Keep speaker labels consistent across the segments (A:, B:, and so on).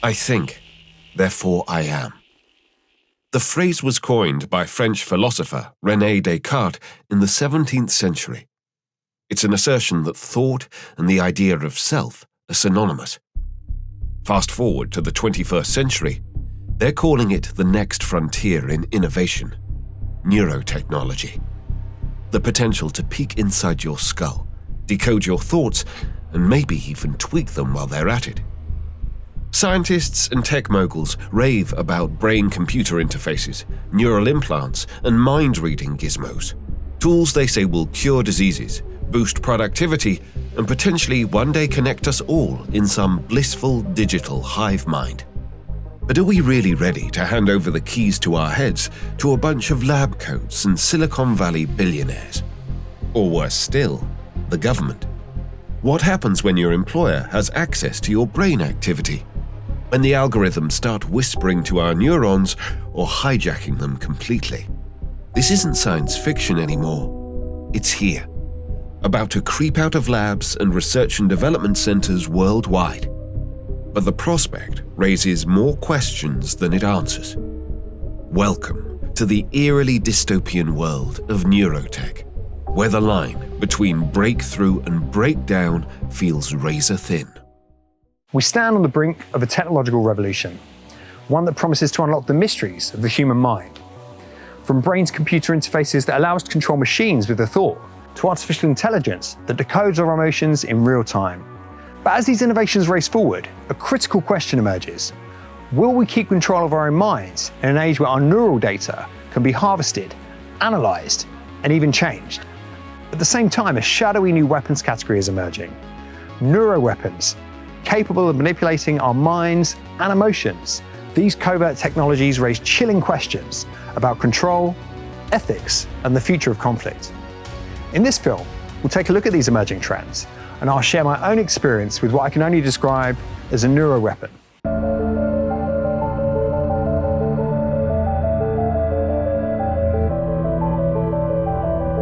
A: I think, therefore I am. The phrase was coined by French philosopher René Descartes in the 17th century. It's an assertion that thought and the idea of self are synonymous. Fast forward to the 21st century, they're calling it the next frontier in innovation, neurotechnology. The potential to peek inside your skull, decode your thoughts, and maybe even tweak them while they're at it. Scientists and tech moguls rave about brain-computer interfaces, neural implants, and mind-reading gizmos. Tools they say will cure diseases, boost productivity, and potentially one day connect us all in some blissful digital hive mind. But are we really ready to hand over the keys to our heads to a bunch of lab coats and Silicon Valley billionaires? Or worse still, the government? What happens when your employer has access to your brain activity? When the algorithms start whispering to our neurons or hijacking them completely? This isn't science fiction anymore. It's here, about to creep out of labs and research and development centers worldwide. But the prospect raises more questions than it answers. Welcome to the eerily dystopian world of neurotech, where the line between breakthrough and breakdown feels razor thin.
B: We stand on the brink of a technological revolution, one that promises to unlock the mysteries of the human mind. From brain-to-computer interfaces that allow us to control machines with a thought, to artificial intelligence that decodes our emotions in real time. But as these innovations race forward, a critical question emerges. Will we keep control of our own minds in an age where our neural data can be harvested, analyzed, and even changed? At the same time, a shadowy new weapons category is emerging. Neuroweapons, capable of manipulating our minds and emotions. These covert technologies raise chilling questions about control, ethics, and the future of conflict. In this film, we'll take a look at these emerging trends, and I'll share my own experience with what I can only describe as a neuroweapon.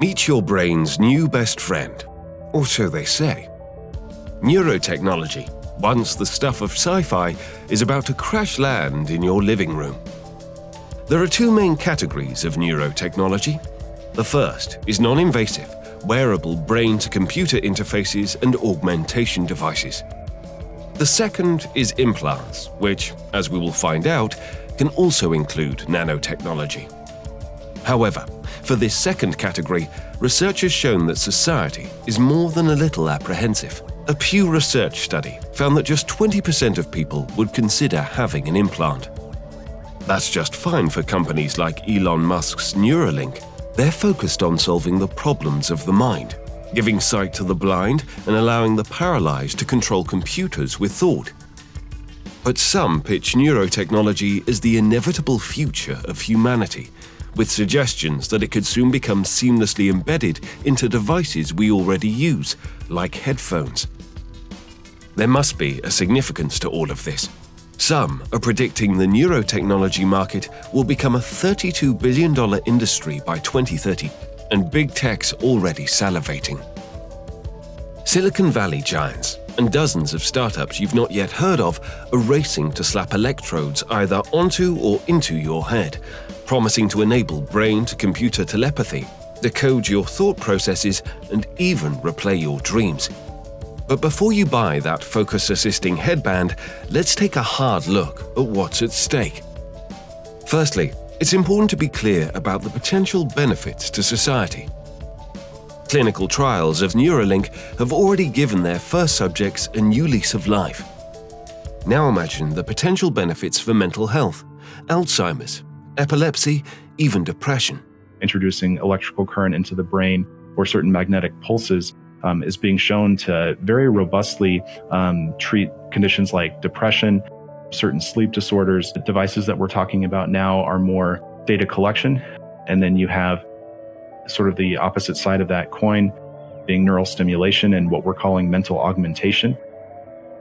A: Meet your brain's new best friend, or so they say. Neurotechnology, once the stuff of sci-fi, is about to crash land in your living room. There are two main categories of neurotechnology. The first is non-invasive, wearable brain-to-computer interfaces and augmentation devices. The second is implants, which, as we will find out, can also include nanotechnology. However, for this second category, research has shown that society is more than a little apprehensive. A Pew Research study found that just 20% of people would consider having an implant. That's just fine for companies like Elon Musk's Neuralink. They're focused on solving the problems of the mind, giving sight to the blind and allowing the paralyzed to control computers with thought. But some pitch neurotechnology as the inevitable future of humanity, with suggestions that it could soon become seamlessly embedded into devices we already use, like headphones. There must be a significance to all of this. Some are predicting the neurotechnology market will become a $32 billion industry by 2030, and big tech's already salivating. Silicon Valley giants and dozens of startups you've not yet heard of are racing to slap electrodes either onto or into your head, promising to enable brain-to-computer telepathy, decode your thought processes, and even replay your dreams. But before you buy that focus-assisting headband, let's take a hard look at what's at stake. Firstly, it's important to be clear about the potential benefits to society. Clinical trials of Neuralink have already given their first subjects a new lease of life. Now imagine the potential benefits for mental health, Alzheimer's, epilepsy, even depression.
C: Introducing electrical current into the brain or certain magnetic pulses is being shown to very robustly treat conditions like depression, certain sleep disorders. The devices that we're talking about now are more data collection, and then you have sort of the opposite side of that coin being neural stimulation and what we're calling mental augmentation.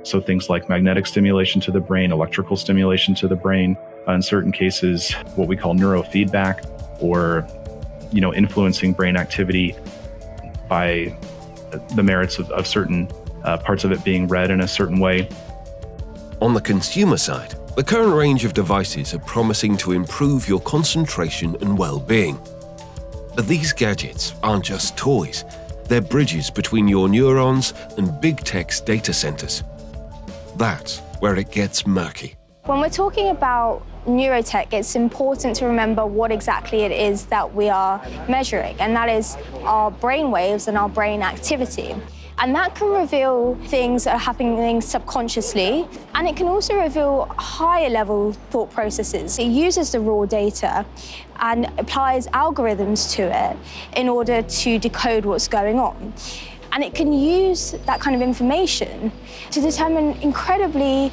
C: So things like magnetic stimulation to the brain, electrical stimulation to the brain, in certain cases, what we call neurofeedback, or influencing brain activity by the merits of certain parts of it being read in a certain way.
A: On the consumer side, the current range of devices are promising to improve your concentration and well-being. But these gadgets aren't just toys. They're bridges between your neurons and big tech's data centers. That's where it gets murky.
D: When we're talking about neurotech, it's important to remember what exactly it is that we are measuring, and that is our brain waves and our brain activity. And that can reveal things that are happening subconsciously, and it can also reveal higher level thought processes. It uses the raw data and applies algorithms to it in order to decode what's going on. And it can use that kind of information to determine incredibly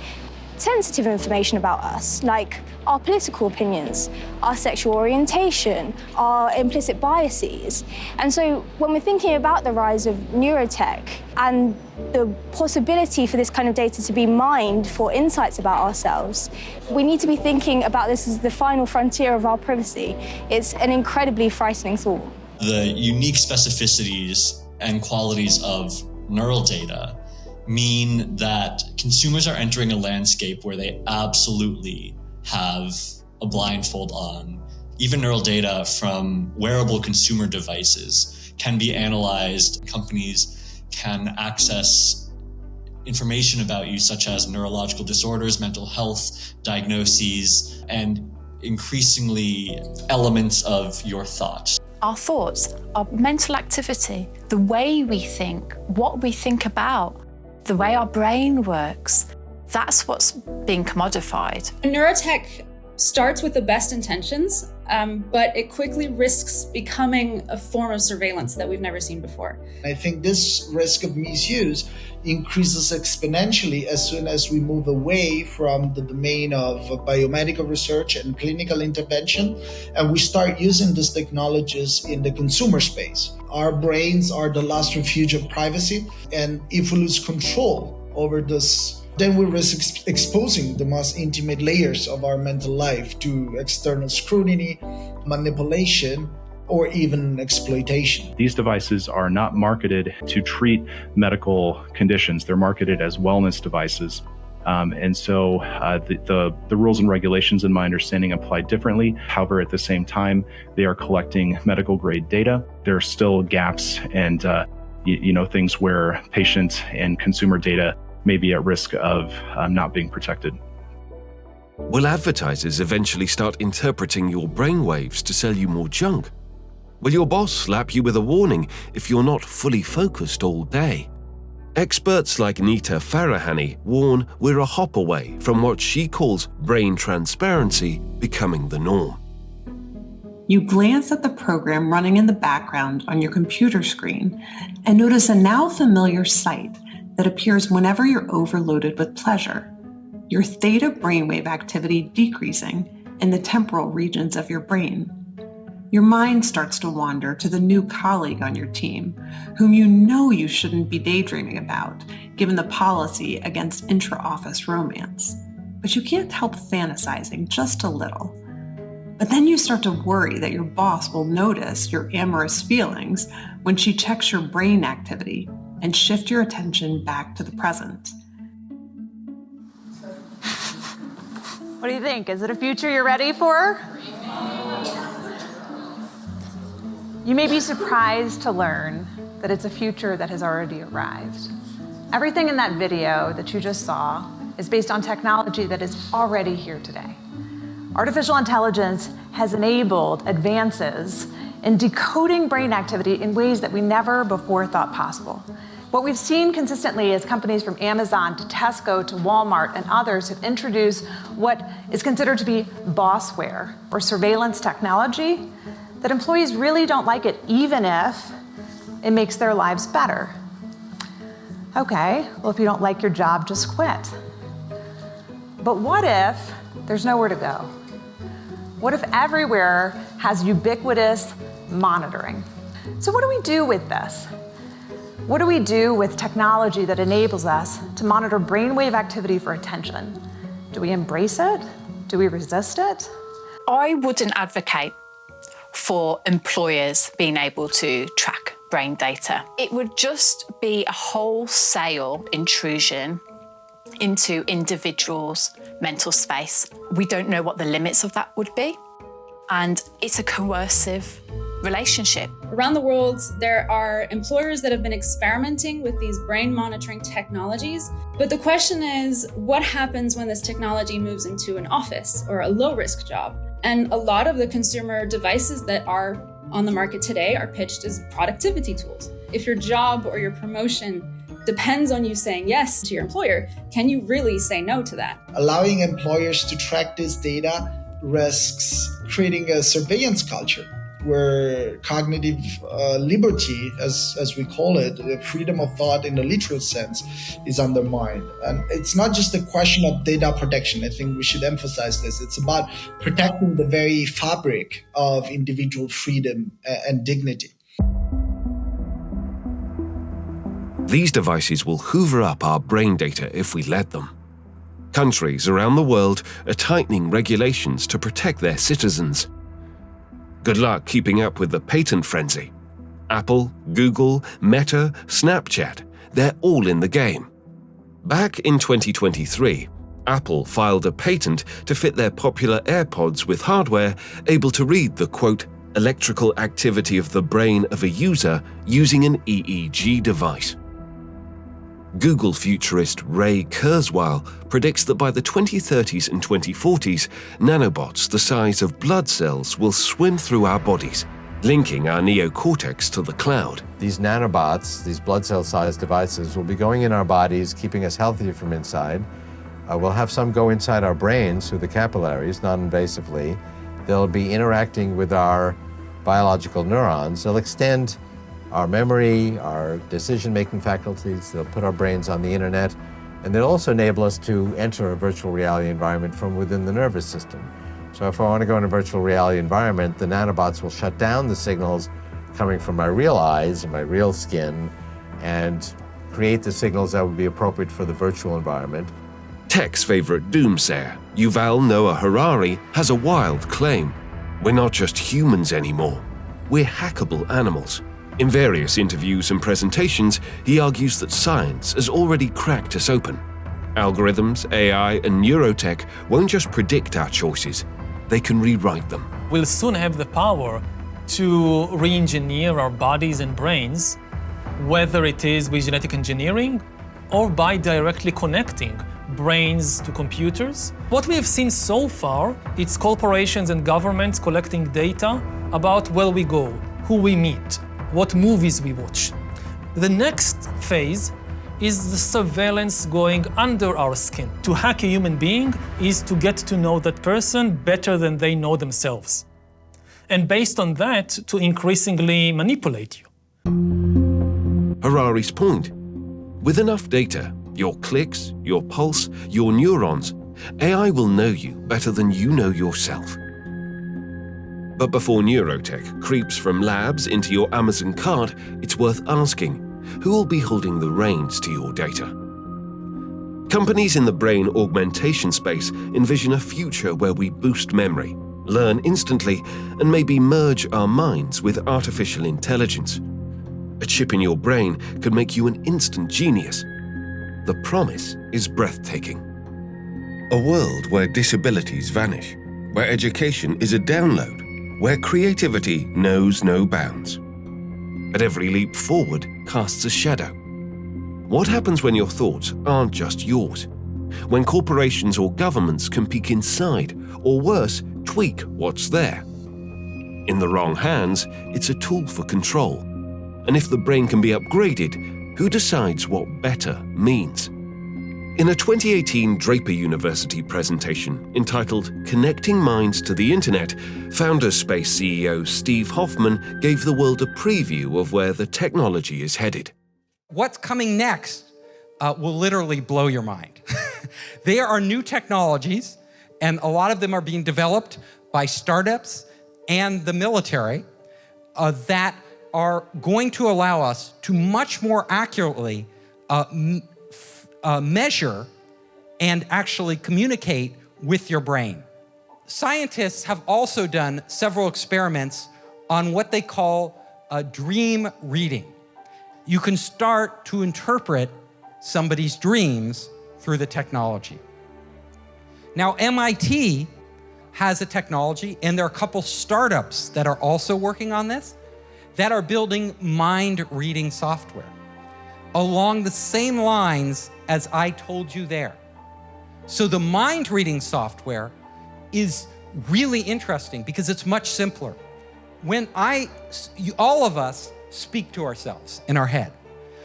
D: sensitive information about us, like our political opinions, our sexual orientation, our implicit biases. And so when we're thinking about the rise of neurotech and the possibility for this kind of data to be mined for insights about ourselves, we need to be thinking about this as the final frontier of our privacy. It's an incredibly frightening thought.
E: The unique specificities and qualities of neural data mean that consumers are entering a landscape where they absolutely have a blindfold on. Even neural data from wearable consumer devices can be analyzed. Companies can access information about you, such as neurological disorders, mental health diagnoses, and increasingly elements of your thoughts.
F: Our thoughts, our mental activity, the way we think, what we think about, the way our brain works, that's what's being commodified.
G: Neurotech starts with the best intentions, but it quickly risks becoming a form of surveillance that we've never seen before.
H: I think this risk of misuse increases exponentially as soon as we move away from the domain of biomedical research and clinical intervention, and we start using these technologies in the consumer space. Our brains are the last refuge of privacy, and if we lose control over this, then we risk exposing the most intimate layers of our mental life to external scrutiny, manipulation, or even exploitation.
C: These devices are not marketed to treat medical conditions. They're marketed as wellness devices. And so the rules and regulations, in my understanding, apply differently. However, at the same time, they are collecting medical grade data. There are still gaps and things where patient and consumer data may be at risk of not being protected.
A: Will advertisers eventually start interpreting your brainwaves to sell you more junk? Will your boss slap you with a warning if you're not fully focused all day? Experts like Nita Farahani warn we're a hop away from what she calls brain transparency becoming the norm.
I: You glance at the program running in the background on your computer screen and notice a now familiar sight that appears whenever you're overloaded with pleasure. Your theta brainwave activity decreasing in the temporal regions of your brain. Your mind starts to wander to the new colleague on your team, whom you know you shouldn't be daydreaming about, given the policy against intra-office romance. But you can't help fantasizing just a little. But then you start to worry that your boss will notice your amorous feelings when she checks your brain activity and shift your attention back to the present.
J: What do you think? Is it a future you're ready for? You may be surprised to learn that it's a future that has already arrived. Everything in that video that you just saw is based on technology that is already here today. Artificial intelligence has enabled advances in decoding brain activity in ways that we never before thought possible. What we've seen consistently is companies from Amazon to Tesco to Walmart and others have introduced what is considered to be bossware or surveillance technology that employees really don't like it, even if it makes their lives better. Okay, well, if you don't like your job, just quit. But what if there's nowhere to go? What if everywhere has ubiquitous monitoring? So what do we do with this? What do we do with technology that enables us to monitor brainwave activity for attention? Do we embrace it? Do we resist it?
F: I wouldn't advocate for employers being able to track brain data. It would just be a wholesale intrusion into individuals' mental space. We don't know what the limits of that would be, and it's a coercive relationship.
G: Around the world, there are employers that have been experimenting with these brain monitoring technologies. But the question is, what happens when this technology moves into an office or a low-risk job? And a lot of the consumer devices that are on the market today are pitched as productivity tools. If your job or your promotion depends on you saying yes to your employer, can you really say no to that?
H: Allowing employers to track this data risks creating a surveillance culture where cognitive liberty, as we call it, the freedom of thought in the literal sense, is undermined. And it's not just a question of data protection. I think we should emphasize this. It's about protecting the very fabric of individual freedom and dignity.
A: These devices will hoover up our brain data if we let them. Countries around the world are tightening regulations to protect their citizens. Good luck keeping up with the patent frenzy. Apple, Google, Meta, Snapchat, they're all in the game. Back in 2023, Apple filed a patent to fit their popular AirPods with hardware able to read the, quote, electrical activity of the brain of a user using an EEG device. Google futurist Ray Kurzweil predicts that by the 2030s and 2040s, nanobots the size of blood cells will swim through our bodies, linking our neocortex to the cloud.
K: These nanobots, these blood cell-sized devices, will be going in our bodies, keeping us healthy from inside. We'll have some go inside our brains through the capillaries, non-invasively. They'll be interacting with our biological neurons. They'll extend our memory, our decision-making faculties. They'll put our brains on the internet, and they'll also enable us to enter a virtual reality environment from within the nervous system. So if I want to go in a virtual reality environment, the nanobots will shut down the signals coming from my real eyes and my real skin and create the signals that would be appropriate for the virtual environment.
A: Tech's favorite doomsayer, Yuval Noah Harari, has a wild claim. We're not just humans anymore. We're hackable animals. In various interviews and presentations, he argues that science has already cracked us open. Algorithms, AI, and neurotech won't just predict our choices, they can rewrite them.
L: We'll soon have the power to re-engineer our bodies and brains, whether it is with genetic engineering or by directly connecting brains to computers. What we have seen so far, it's corporations and governments collecting data about where we go, who we meet, what movies we watch. The next phase is the surveillance going under our skin. To hack a human being is to get to know that person better than they know themselves. And based on that, to increasingly manipulate you.
A: Harari's point: with enough data, your clicks, your pulse, your neurons, AI will know you better than you know yourself. But before neurotech creeps from labs into your Amazon cart, it's worth asking, who will be holding the reins to your data? Companies in the brain augmentation space envision a future where we boost memory, learn instantly, and maybe merge our minds with artificial intelligence. A chip in your brain could make you an instant genius. The promise is breathtaking. A world where disabilities vanish, where education is a download, where creativity knows no bounds. But every leap forward casts a shadow. What happens when your thoughts aren't just yours? When corporations or governments can peek inside, or worse, tweak what's there? In the wrong hands, it's a tool for control. And if the brain can be upgraded, who decides what better means? In a 2018 Draper University presentation entitled Connecting Minds to the Internet, Founderspace CEO Steve Hoffman gave the world a preview of where the technology is headed.
M: What's coming next will literally blow your mind. There are new technologies, and a lot of them are being developed by startups and the military that are going to allow us to much more accurately measure and actually communicate with your brain. Scientists have also done several experiments on what they call dream reading. You can start to interpret somebody's dreams through the technology. Now, MIT has a technology, and there are a couple startups that are also working on this, that are building mind-reading software along the same lines as I told you there. So the mind-reading software is really interesting because it's much simpler. When all of us speak to ourselves in our head.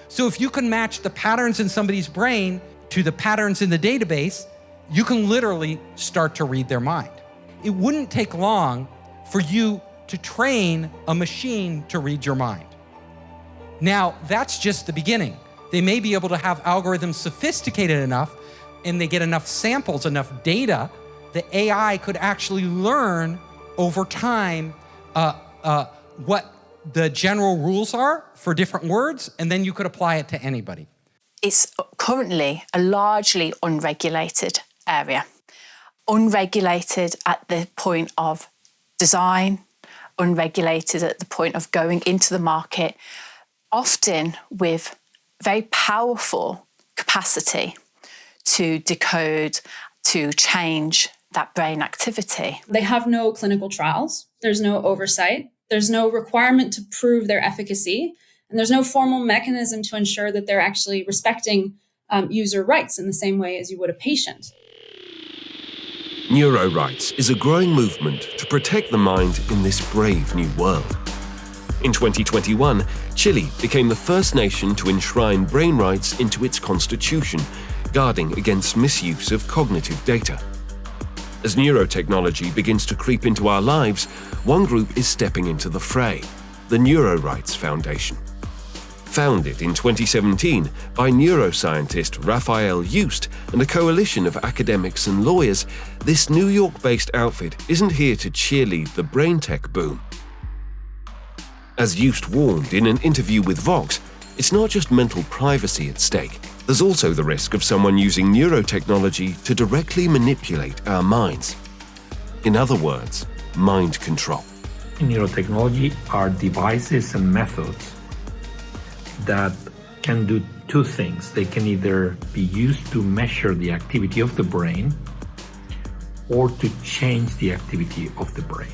M: So if you can match the patterns in somebody's brain to the patterns in the database, you can literally start to read their mind. It wouldn't take long for you to train a machine to read your mind. Now, that's just the beginning. They may be able to have algorithms sophisticated enough and they get enough samples, enough data, the AI could actually learn over time what the general rules are for different words, and then you could apply it to anybody.
F: It's currently a largely unregulated area. Unregulated at the point of design, unregulated at the point of going into the market, often with very powerful capacity to decode, to change that brain activity.
G: They have no clinical trials. There's no oversight. There's no requirement to prove their efficacy. And there's no formal mechanism to ensure that they're actually respecting user rights in the same way as you would a patient.
A: Neurorights is a growing movement to protect the mind in this brave new world. In 2021, Chile became the first nation to enshrine brain rights into its constitution, guarding against misuse of cognitive data. As neurotechnology begins to creep into our lives, one group is stepping into the fray, the Neurorights Foundation. Founded in 2017 by neuroscientist Raphael Just and a coalition of academics and lawyers, this New York-based outfit isn't here to cheerlead the brain tech boom. As Just warned in an interview with Vox, it's not just mental privacy at stake. There's also the risk of someone using neurotechnology to directly manipulate our minds. In other words, mind control.
N: In neurotechnology are devices and methods that can do two things. They can either be used to measure the activity of the brain or to change the activity of the brain.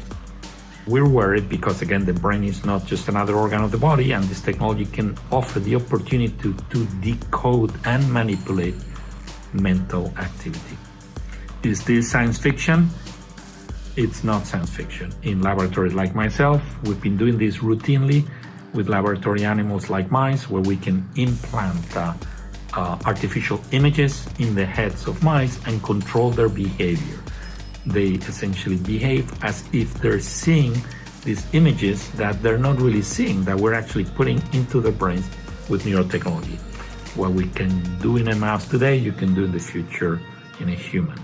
N: We're worried because, again, the brain is not just another organ of the body, and this technology can offer the opportunity to decode and manipulate mental activity. Is this science fiction? It's not science fiction. In laboratories like myself, we've been doing this routinely with laboratory animals like mice, where we can implant artificial images in the heads of mice and control their behavior. They essentially behave as if they're seeing these images that they're not really seeing, that we're actually putting into their brains with neurotechnology. What we can do in a mouse today, you can do in the future in a human.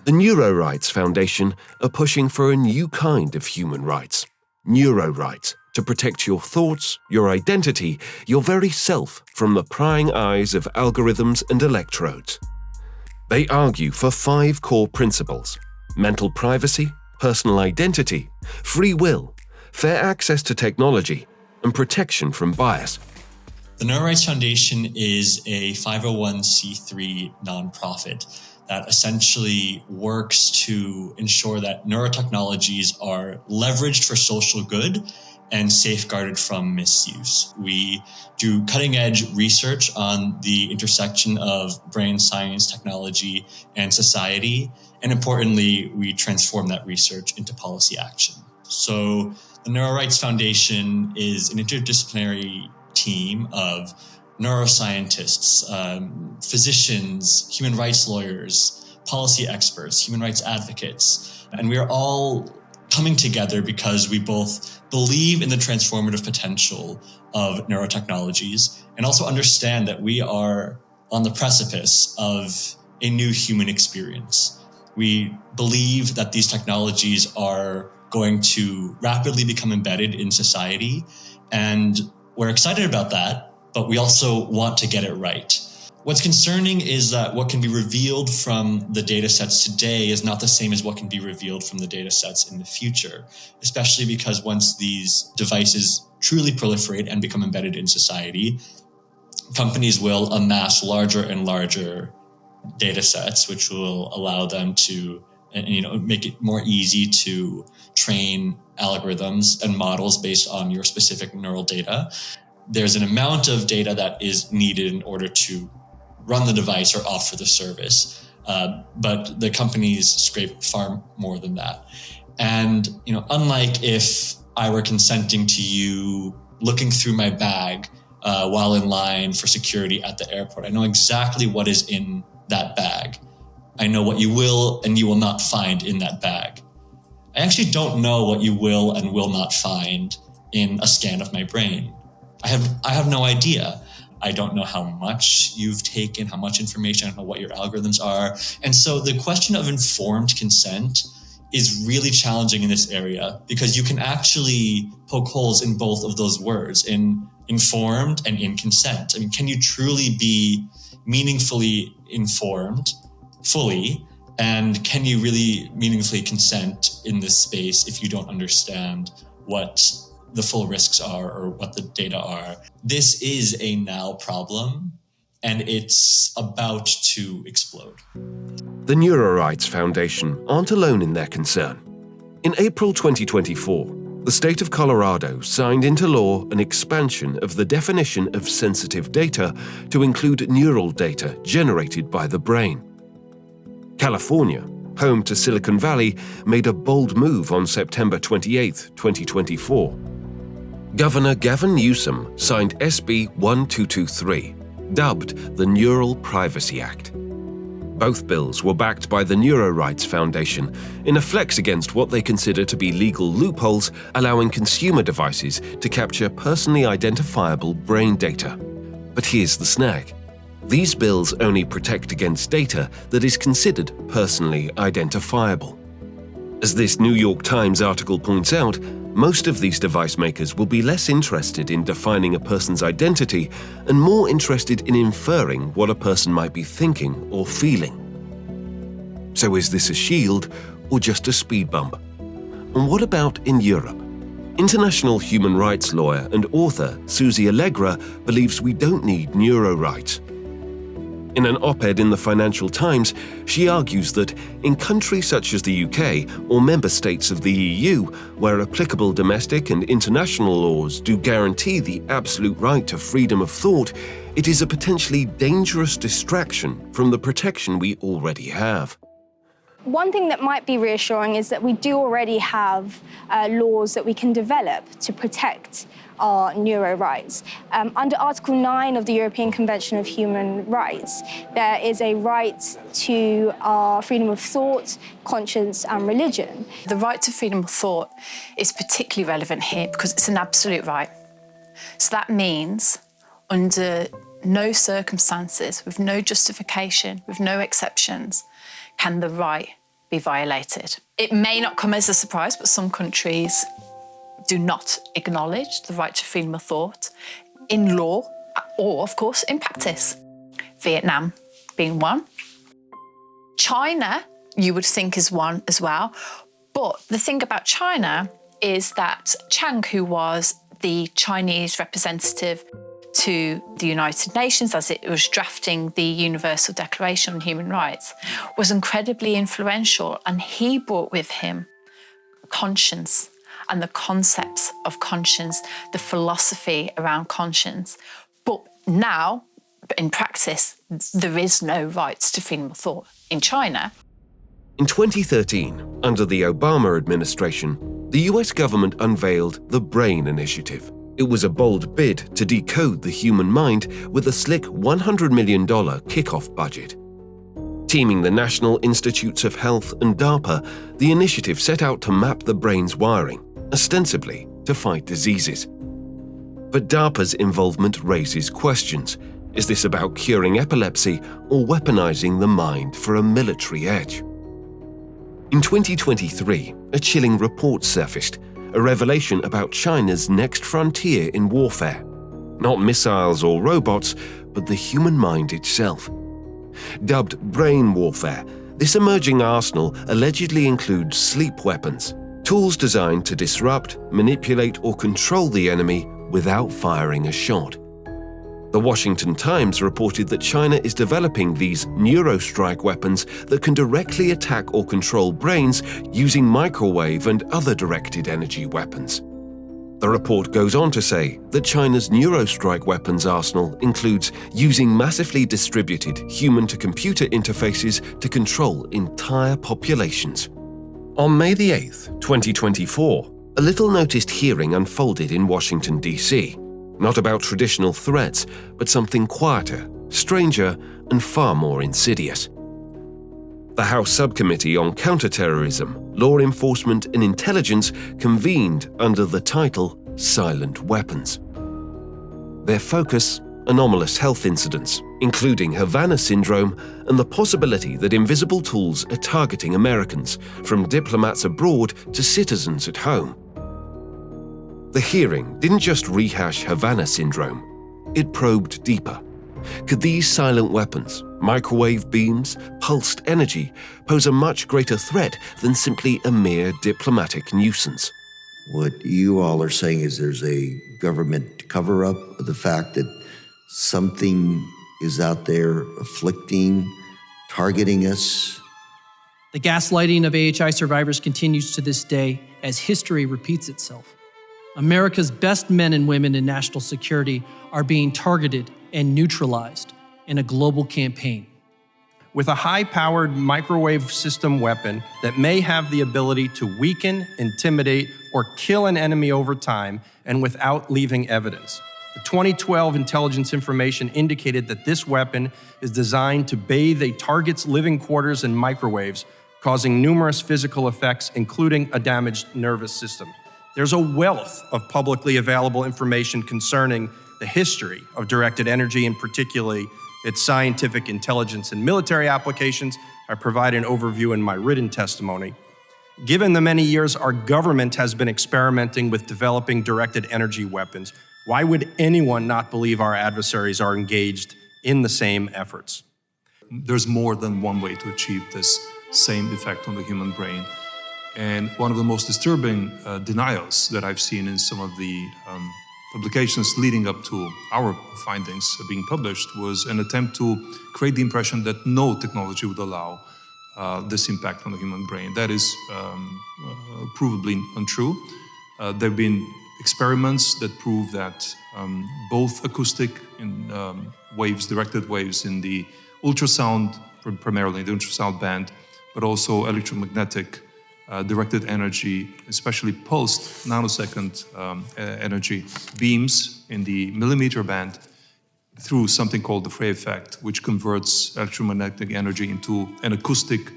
A: The Neurorights Foundation are pushing for a new kind of human rights, Neurorights, to protect your thoughts, your identity, your very self from the prying eyes of algorithms and electrodes. They argue for 5 core principles: mental privacy, personal identity, free will, fair access to technology, and protection from bias.
E: The Neurorights Foundation is a 501c3 nonprofit that essentially works to ensure that neurotechnologies are leveraged for social good and safeguarded from misuse. We do cutting-edge research on the intersection of brain science, technology, and society. And importantly, we transform that research into policy action. So the Neurorights Foundation is an interdisciplinary team of neuroscientists, physicians, human rights lawyers, policy experts, human rights advocates. And we are all coming together because we both believe in the transformative potential of neurotechnologies and also understand that we are on the precipice of a new human experience. We believe that these technologies are going to rapidly become embedded in society, and we're excited about that, but we also want to get it right. What's concerning is that what can be revealed from the data sets today is not the same as what can be revealed from the data sets in the future, especially because once these devices truly proliferate and become embedded in society, companies will amass larger and larger data sets, which will allow them to, make it more easy to train algorithms and models based on your specific neural data. There's an amount of data that is needed in order to run the device or offer the service. But the companies scrape far more than that. And, unlike if I were consenting to you looking through my bag while in line for security at the airport, I know exactly what is in that bag. I know what you will and you will not find in that bag. I actually don't know what you will and will not find in a scan of my brain. I have no idea. I don't know how much you've taken, how much information, I don't know what your algorithms are. And so the question of informed consent is really challenging in this area because you can actually poke holes in both of those words, in informed and in consent. I mean, can you truly be meaningfully informed fully? And can you really meaningfully consent in this space if you don't understand what the full risks are or what the data are? This is a now problem, and it's about to explode.
A: The Neurorights Foundation aren't alone in their concern. In April 2024, the state of Colorado signed into law an expansion of the definition of sensitive data to include neural data generated by the brain. California, home to Silicon Valley, made a bold move on September 28, 2024. Governor Gavin Newsom signed SB 1223, dubbed the Neural Privacy Act. Both bills were backed by the Neurorights Foundation in a flex against what they consider to be legal loopholes allowing consumer devices to capture personally identifiable brain data. But here's the snag. These bills only protect against data that is considered personally identifiable. As this New York Times article points out, most of these device makers will be less interested in defining a person's identity and more interested in inferring what a person might be thinking or feeling. So is this a shield or just a speed bump? And what about in Europe? International human rights lawyer and author Susie Allegra believes we don't need neurorights. In an op-ed in the Financial Times, she argues that in countries such as the UK or member states of the EU, where applicable domestic and international laws do guarantee the absolute right to freedom of thought, it is a potentially dangerous distraction from the protection we already have.
D: One thing that might be reassuring is that we do already have laws that we can develop to protect our neuro rights. Under Article 9 of the European Convention of Human Rights, there is a right to our freedom of thought, conscience, and religion.
F: The right to freedom of thought is particularly relevant here because it's an absolute right. So that means under no circumstances, with no justification, with no exceptions, can the right be violated. It may not come as a surprise, but some countries do not acknowledge the right to freedom of thought in law or, of course, in practice. Vietnam being one. China, you would think, is one as well. But the thing about China is that Chiang, who was the Chinese representative to the United Nations as it was drafting the Universal Declaration on Human Rights, was incredibly influential, and he brought with him conscience and the concepts of conscience, the philosophy around conscience. But now, in practice, there is no rights to freedom of thought in China.
A: In 2013, under the Obama administration, the US government unveiled the BRAIN Initiative. It was a bold bid to decode the human mind with a slick $100 million kickoff budget. Teaming the National Institutes of Health and DARPA, the initiative set out to map the brain's wiring, ostensibly to fight diseases. But DARPA's involvement raises questions. Is this about curing epilepsy or weaponizing the mind for a military edge? In 2023, a chilling report surfaced, a revelation about China's next frontier in warfare. Not missiles or robots, but the human mind itself. Dubbed brain warfare, this emerging arsenal allegedly includes sleep weapons, tools designed to disrupt, manipulate, or control the enemy without firing a shot. The Washington Times reported that China is developing these neurostrike weapons that can directly attack or control brains using microwave and other directed energy weapons. The report goes on to say that China's neurostrike weapons arsenal includes using massively distributed human-to-computer interfaces to control entire populations. On May the 8th, 2024, a little-noticed hearing unfolded in Washington, D.C., not about traditional threats, but something quieter, stranger, and far more insidious. The House Subcommittee on Counterterrorism, Law Enforcement and Intelligence convened under the title Silent Weapons. Their focus: anomalous health incidents, including Havana syndrome and the possibility that invisible tools are targeting Americans, from diplomats abroad to citizens at home. The hearing didn't just rehash Havana syndrome, it probed deeper. Could these silent weapons, microwave beams, pulsed energy, pose a much greater threat than simply a mere diplomatic nuisance?
O: What you all are saying is there's a government cover-up of the fact that something is out there afflicting, targeting us.
P: The gaslighting of AHI survivors continues to this day as history repeats itself. America's best men and women in national security are being targeted and neutralized in a global campaign.
Q: With a high-powered microwave system weapon that may have the ability to weaken, intimidate, or kill an enemy over time and without leaving evidence. The 2012 intelligence information indicated that this weapon is designed to bathe a target's living quarters in microwaves, causing numerous physical effects, including a damaged nervous system. There's a wealth of publicly available information concerning the history of directed energy, and particularly its scientific, intelligence, and military applications. I provide an overview in my written testimony. Given the many years our government has been experimenting with developing directed energy weapons, why would anyone not believe our adversaries are engaged in the same efforts?
R: There's more than one way to achieve this same effect on the human brain. And one of the most disturbing denials that I've seen in some of the publications leading up to our findings being published was an attempt to create the impression that no technology would allow this impact on the human brain. That is provably untrue. There have been experiments that prove that both acoustic waves, directed waves in the ultrasound, primarily the ultrasound band, but also electromagnetic directed energy, especially pulsed nanosecond energy beams in the millimeter band through something called the Frey effect, which converts electromagnetic energy into an acoustic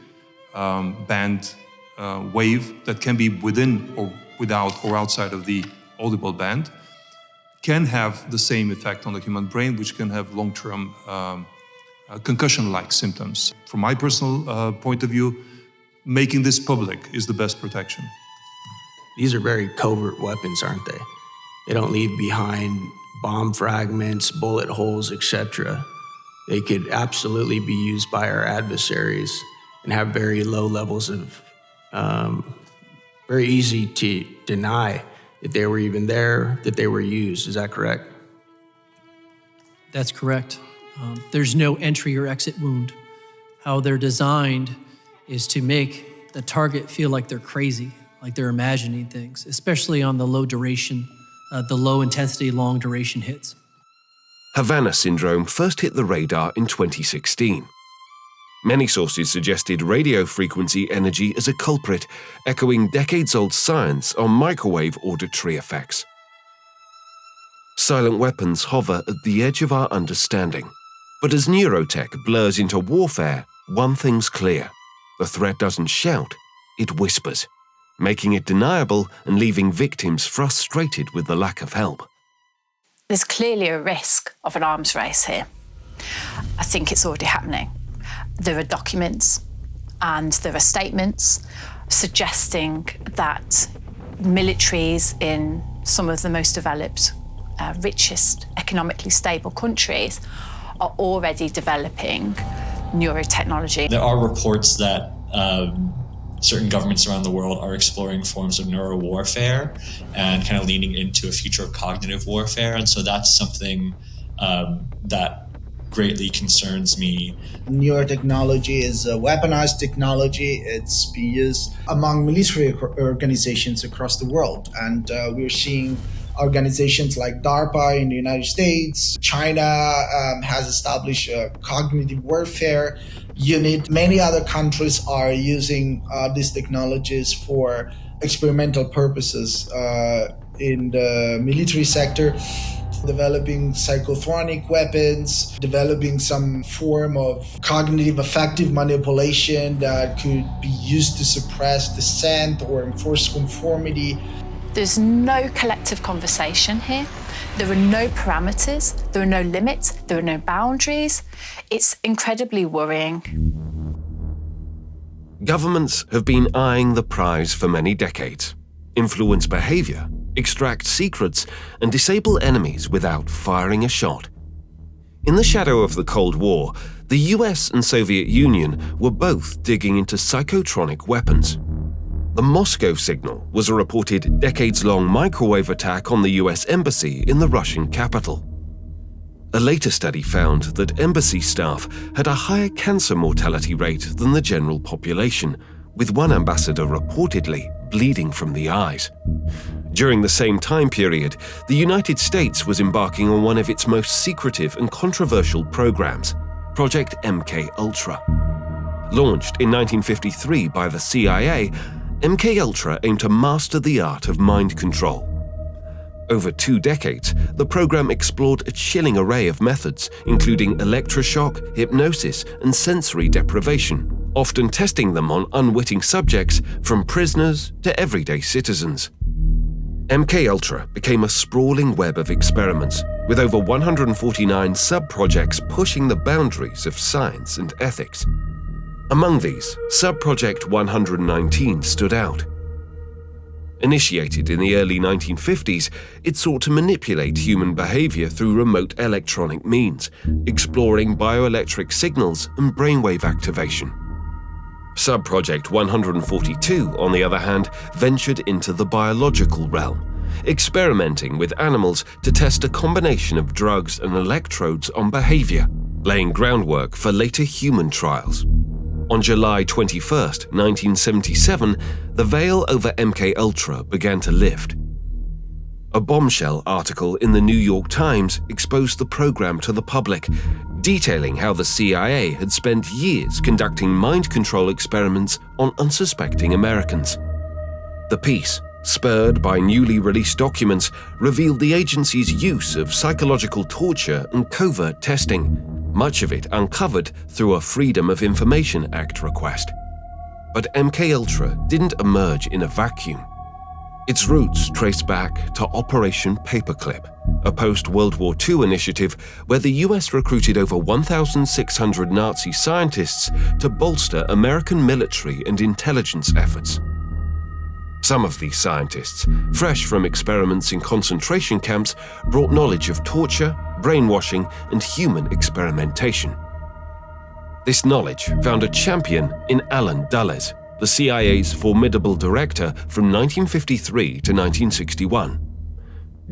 R: band wave that can be within or without or outside of the audible band, can have the same effect on the human brain, which can have long-term concussion-like symptoms. From my personal point of view, making this public is the best protection.
S: These are very covert weapons, aren't they? They don't leave behind bomb fragments, bullet holes, etc. They could absolutely be used by our adversaries and have very low levels of, very easy to deny that they were even there, that they were used. Is that correct?
P: That's correct. There's no entry or exit wound. How they're designed is to make the target feel like they're crazy, like they're imagining things, especially on the low duration, the low intensity, long duration hits.
A: Havana syndrome first hit the radar in 2016. Many sources suggested radio frequency energy as a culprit, echoing decades-old science on microwave auditory effects. Silent weapons hover at the edge of our understanding. But as neurotech blurs into warfare, one thing's clear. The threat doesn't shout, it whispers, making it deniable and leaving victims frustrated with the lack of help.
F: There's clearly a risk of an arms race here. I think it's already happening. There are documents and there are statements suggesting that militaries in some of the most developed, richest, economically stable countries are already developing neurotechnology.
E: There are reports that certain governments around the world are exploring forms of neurowarfare and kind of leaning into a future of cognitive warfare. And so that's something that greatly concerns me.
H: Neurotechnology is a weaponized technology. It's being used among military organizations across the world. And we're seeing organizations like DARPA in the United States. China has established a cognitive warfare unit. Many other countries are using these technologies for experimental purposes in the military sector, developing psychotronic weapons, developing some form of cognitive affective manipulation that could be used to suppress dissent or enforce conformity.
F: There's no collective conversation here. There are no parameters, there are no limits, there are no boundaries. It's incredibly worrying.
A: Governments have been eyeing the prize for many decades. Influence behavior, extract secrets, and disable enemies without firing a shot. In the shadow of the Cold War, the US and Soviet Union were both digging into psychotronic weapons. The Moscow signal was a reported decades-long microwave attack on the US embassy in the Russian capital. A later study found that embassy staff had a higher cancer mortality rate than the general population, with one ambassador reportedly bleeding from the eyes. During the same time period, the United States was embarking on one of its most secretive and controversial programs, Project MKUltra. Launched in 1953 by the CIA, MKUltra aimed to master the art of mind control. Over 2 decades, the program explored a chilling array of methods, including electroshock, hypnosis, and sensory deprivation, often testing them on unwitting subjects from prisoners to everyday citizens. MKUltra became a sprawling web of experiments, with over 149 sub-projects pushing the boundaries of science and ethics. Among these, Sub-Project 119 stood out. Initiated in the early 1950s, it sought to manipulate human behavior through remote electronic means, exploring bioelectric signals and brainwave activation. Sub-Project 142, on the other hand, ventured into the biological realm, experimenting with animals to test a combination of drugs and electrodes on behavior, laying groundwork for later human trials. On July 21, 1977, the veil over MKUltra began to lift. A bombshell article in the New York Times exposed the program to the public, detailing how the CIA had spent years conducting mind control experiments on unsuspecting Americans. The piece, spurred by newly released documents, revealed the agency's use of psychological torture and covert testing, much of it uncovered through a Freedom of Information Act request. But MKUltra didn't emerge in a vacuum. Its roots trace back to Operation Paperclip, a post-World War II initiative where the US recruited over 1,600 Nazi scientists to bolster American military and intelligence efforts. Some of these scientists, fresh from experiments in concentration camps, brought knowledge of torture, brainwashing, and human experimentation. This knowledge found a champion in Alan Dulles, the CIA's formidable director from 1953 to 1961.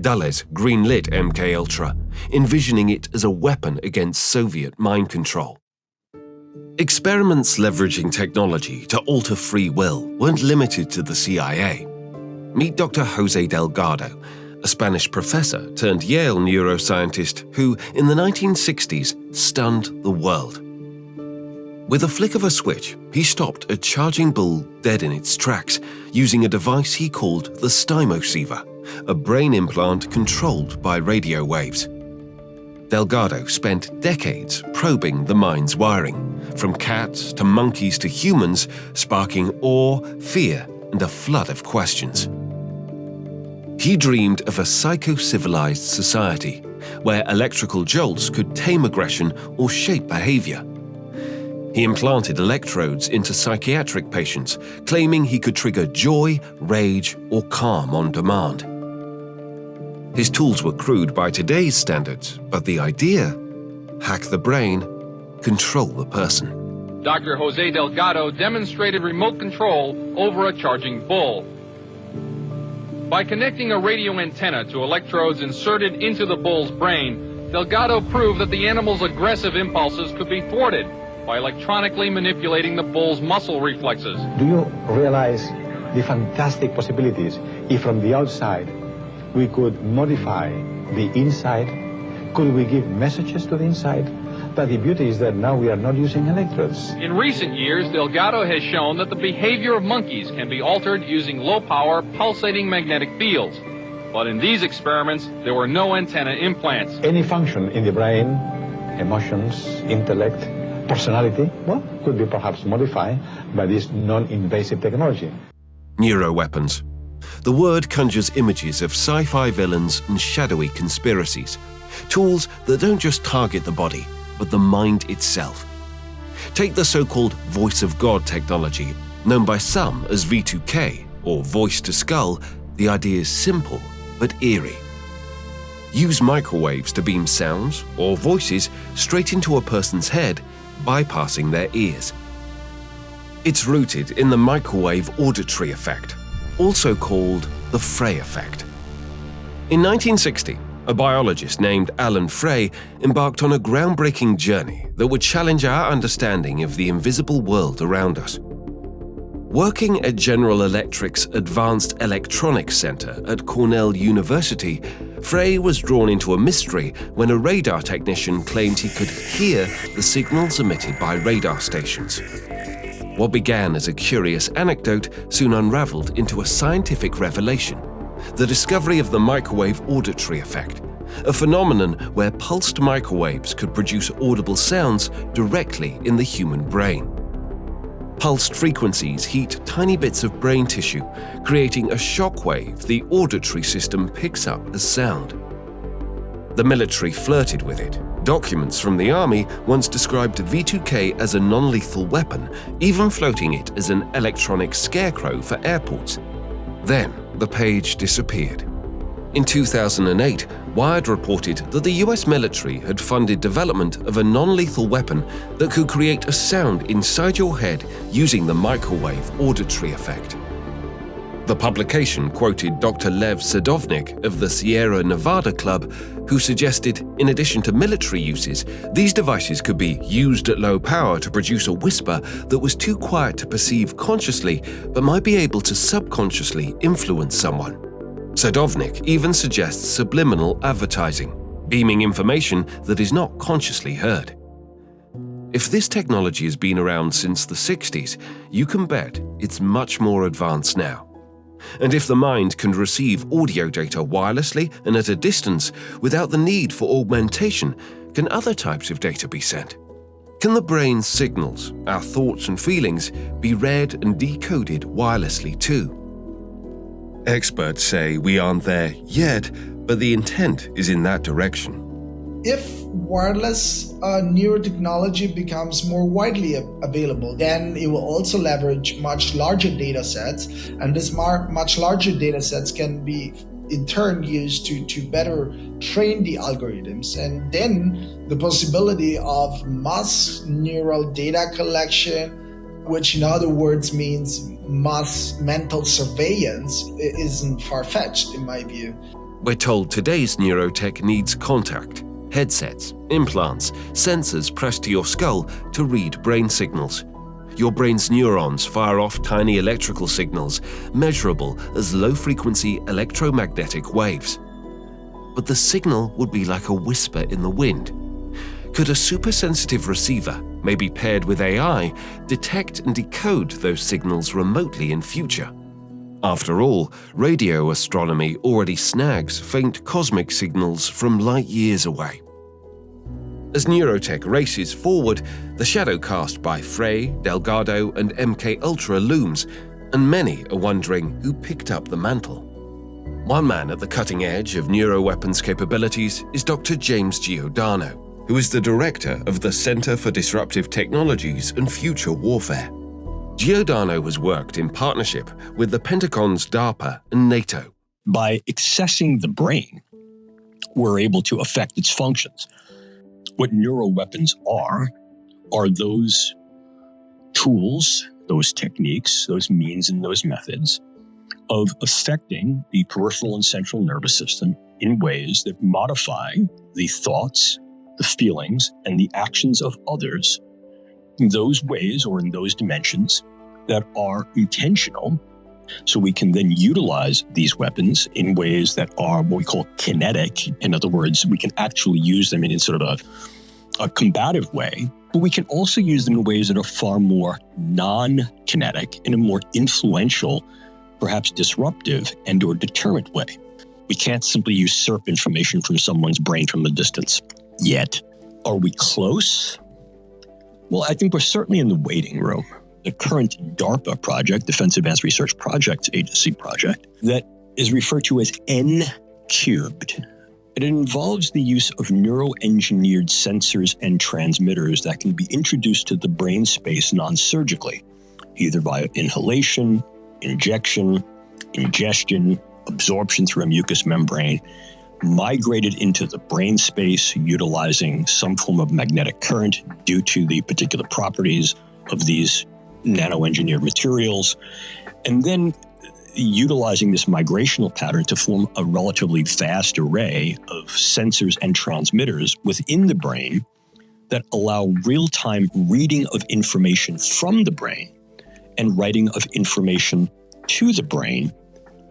A: Dulles greenlit MKUltra, envisioning it as a weapon against Soviet mind control. Experiments leveraging technology to alter free will weren't limited to the CIA. Meet Dr. Jose Delgado, a Spanish professor turned Yale neuroscientist who, in the 1960s, stunned the world. With a flick of a switch, he stopped a charging bull dead in its tracks using a device he called the stymoceiver, a brain implant controlled by radio waves. Delgado spent decades probing the mind's wiring, from cats to monkeys to humans, sparking awe, fear, and a flood of questions. He dreamed of a psycho-civilized society, where electrical jolts could tame aggression or shape behavior. He implanted electrodes into psychiatric patients, claiming he could trigger joy, rage, or calm on demand. His tools were crude by today's standards, but the idea? Hack the brain, control the person.
T: Dr. Jose Delgado demonstrated remote control over a charging bull. By connecting a radio antenna to electrodes inserted into the bull's brain, Delgado proved that the animal's aggressive impulses could be thwarted by electronically manipulating the bull's muscle reflexes.
U: Do you realize the fantastic possibilities if from the outside we could modify the inside? Could we give messages to the inside? But the beauty is that now we are not using electrodes.
T: In recent years, Delgado has shown that the behavior of monkeys can be altered using low-power, pulsating magnetic fields. But in these experiments, there were no antenna implants.
U: Any function in the brain, emotions, intellect, personality, well, could be perhaps modified by this non-invasive technology.
A: Neuroweapons. The word conjures images of sci-fi villains and shadowy conspiracies. Tools that don't just target the body, but the mind itself. Take the so-called voice of God technology, known by some as V2K or voice to skull. The idea is simple but eerie. Use microwaves to beam sounds or voices straight into a person's head, bypassing their ears. It's rooted in the microwave auditory effect, also called the Frey effect. In 1960, a biologist named Alan Frey embarked on a groundbreaking journey that would challenge our understanding of the invisible world around us. Working at General Electric's Advanced Electronics Center at Cornell University, Frey was drawn into a mystery when a radar technician claimed he could hear the signals emitted by radar stations. What began as a curious anecdote soon unraveled into a scientific revelation: the discovery of the microwave auditory effect, a phenomenon where pulsed microwaves could produce audible sounds directly in the human brain. Pulsed frequencies heat tiny bits of brain tissue, creating a shockwave the auditory system picks up as sound. The military flirted with it. Documents from the army once described V2K as a non-lethal weapon, even floating it as an electronic scarecrow for airports. Then, the page disappeared. In 2008, Wired reported that the US military had funded development of a non-lethal weapon that could create a sound inside your head using the microwave auditory effect. The publication quoted Dr. Lev Sadovnik of the Sierra Nevada Club, who suggested, in addition to military uses, these devices could be used at low power to produce a whisper that was too quiet to perceive consciously but might be able to subconsciously influence someone. Sadovnik even suggests subliminal advertising, beaming information that is not consciously heard. If this technology has been around since the 60s, you can bet it's much more advanced now. And if the mind can receive audio data wirelessly and at a distance without the need for augmentation, can other types of data be sent? Can the brain's signals, our thoughts and feelings, be read and decoded wirelessly too? Experts say we aren't there yet, but the intent is in that direction.
H: If wireless neurotechnology becomes more widely available, then it will also leverage much larger data sets, and these much larger data sets can be in turn used to better train the algorithms. And then the possibility of mass neural data collection, which in other words means mass mental surveillance, isn't far-fetched in my view.
A: We're told today's neurotech needs contact, headsets, implants, sensors pressed to your skull to read brain signals. Your brain's neurons fire off tiny electrical signals, measurable as low-frequency electromagnetic waves. But the signal would be like a whisper in the wind. Could a super-sensitive receiver, maybe paired with AI, detect and decode those signals remotely in future? After all, radio astronomy already snags faint cosmic signals from light years away. As neurotech races forward, the shadow cast by Frey, Delgado, and MK Ultra looms, and many are wondering who picked up the mantle. One man at the cutting edge of neuroweapons capabilities is Dr. James Giordano, who is the director of the Center for Disruptive Technologies and Future Warfare. Giordano has worked in partnership with the Pentagon's DARPA and NATO.
V: By accessing the brain, we're able to affect its functions. What neuroweapons are those tools, those techniques, those means, and those methods of affecting the peripheral and central nervous system in ways that modify the thoughts, the feelings, and the actions of others in those ways or in those dimensions that are intentional. So we can then utilize these weapons in ways that are what we call kinetic. In other words, we can actually use them in sort of a combative way, but we can also use them in ways that are far more non-kinetic, in a more influential, perhaps disruptive and or deterrent way. We can't simply usurp information from someone's brain from a distance yet. Are we close? Well, I think we're certainly in the waiting room. The current DARPA project, Defense Advanced Research Projects Agency project, that is referred to as N-cubed. It involves the use of neuroengineered sensors and transmitters that can be introduced to the brain space non-surgically, either via inhalation, injection, ingestion, absorption through a mucous membrane, migrated into the brain space utilizing some form of magnetic current due to the particular properties of these nanoengineered materials, and then utilizing this migrational pattern to form a relatively vast array of sensors and transmitters within the brain that allow real-time reading of information from the brain and writing of information to the brain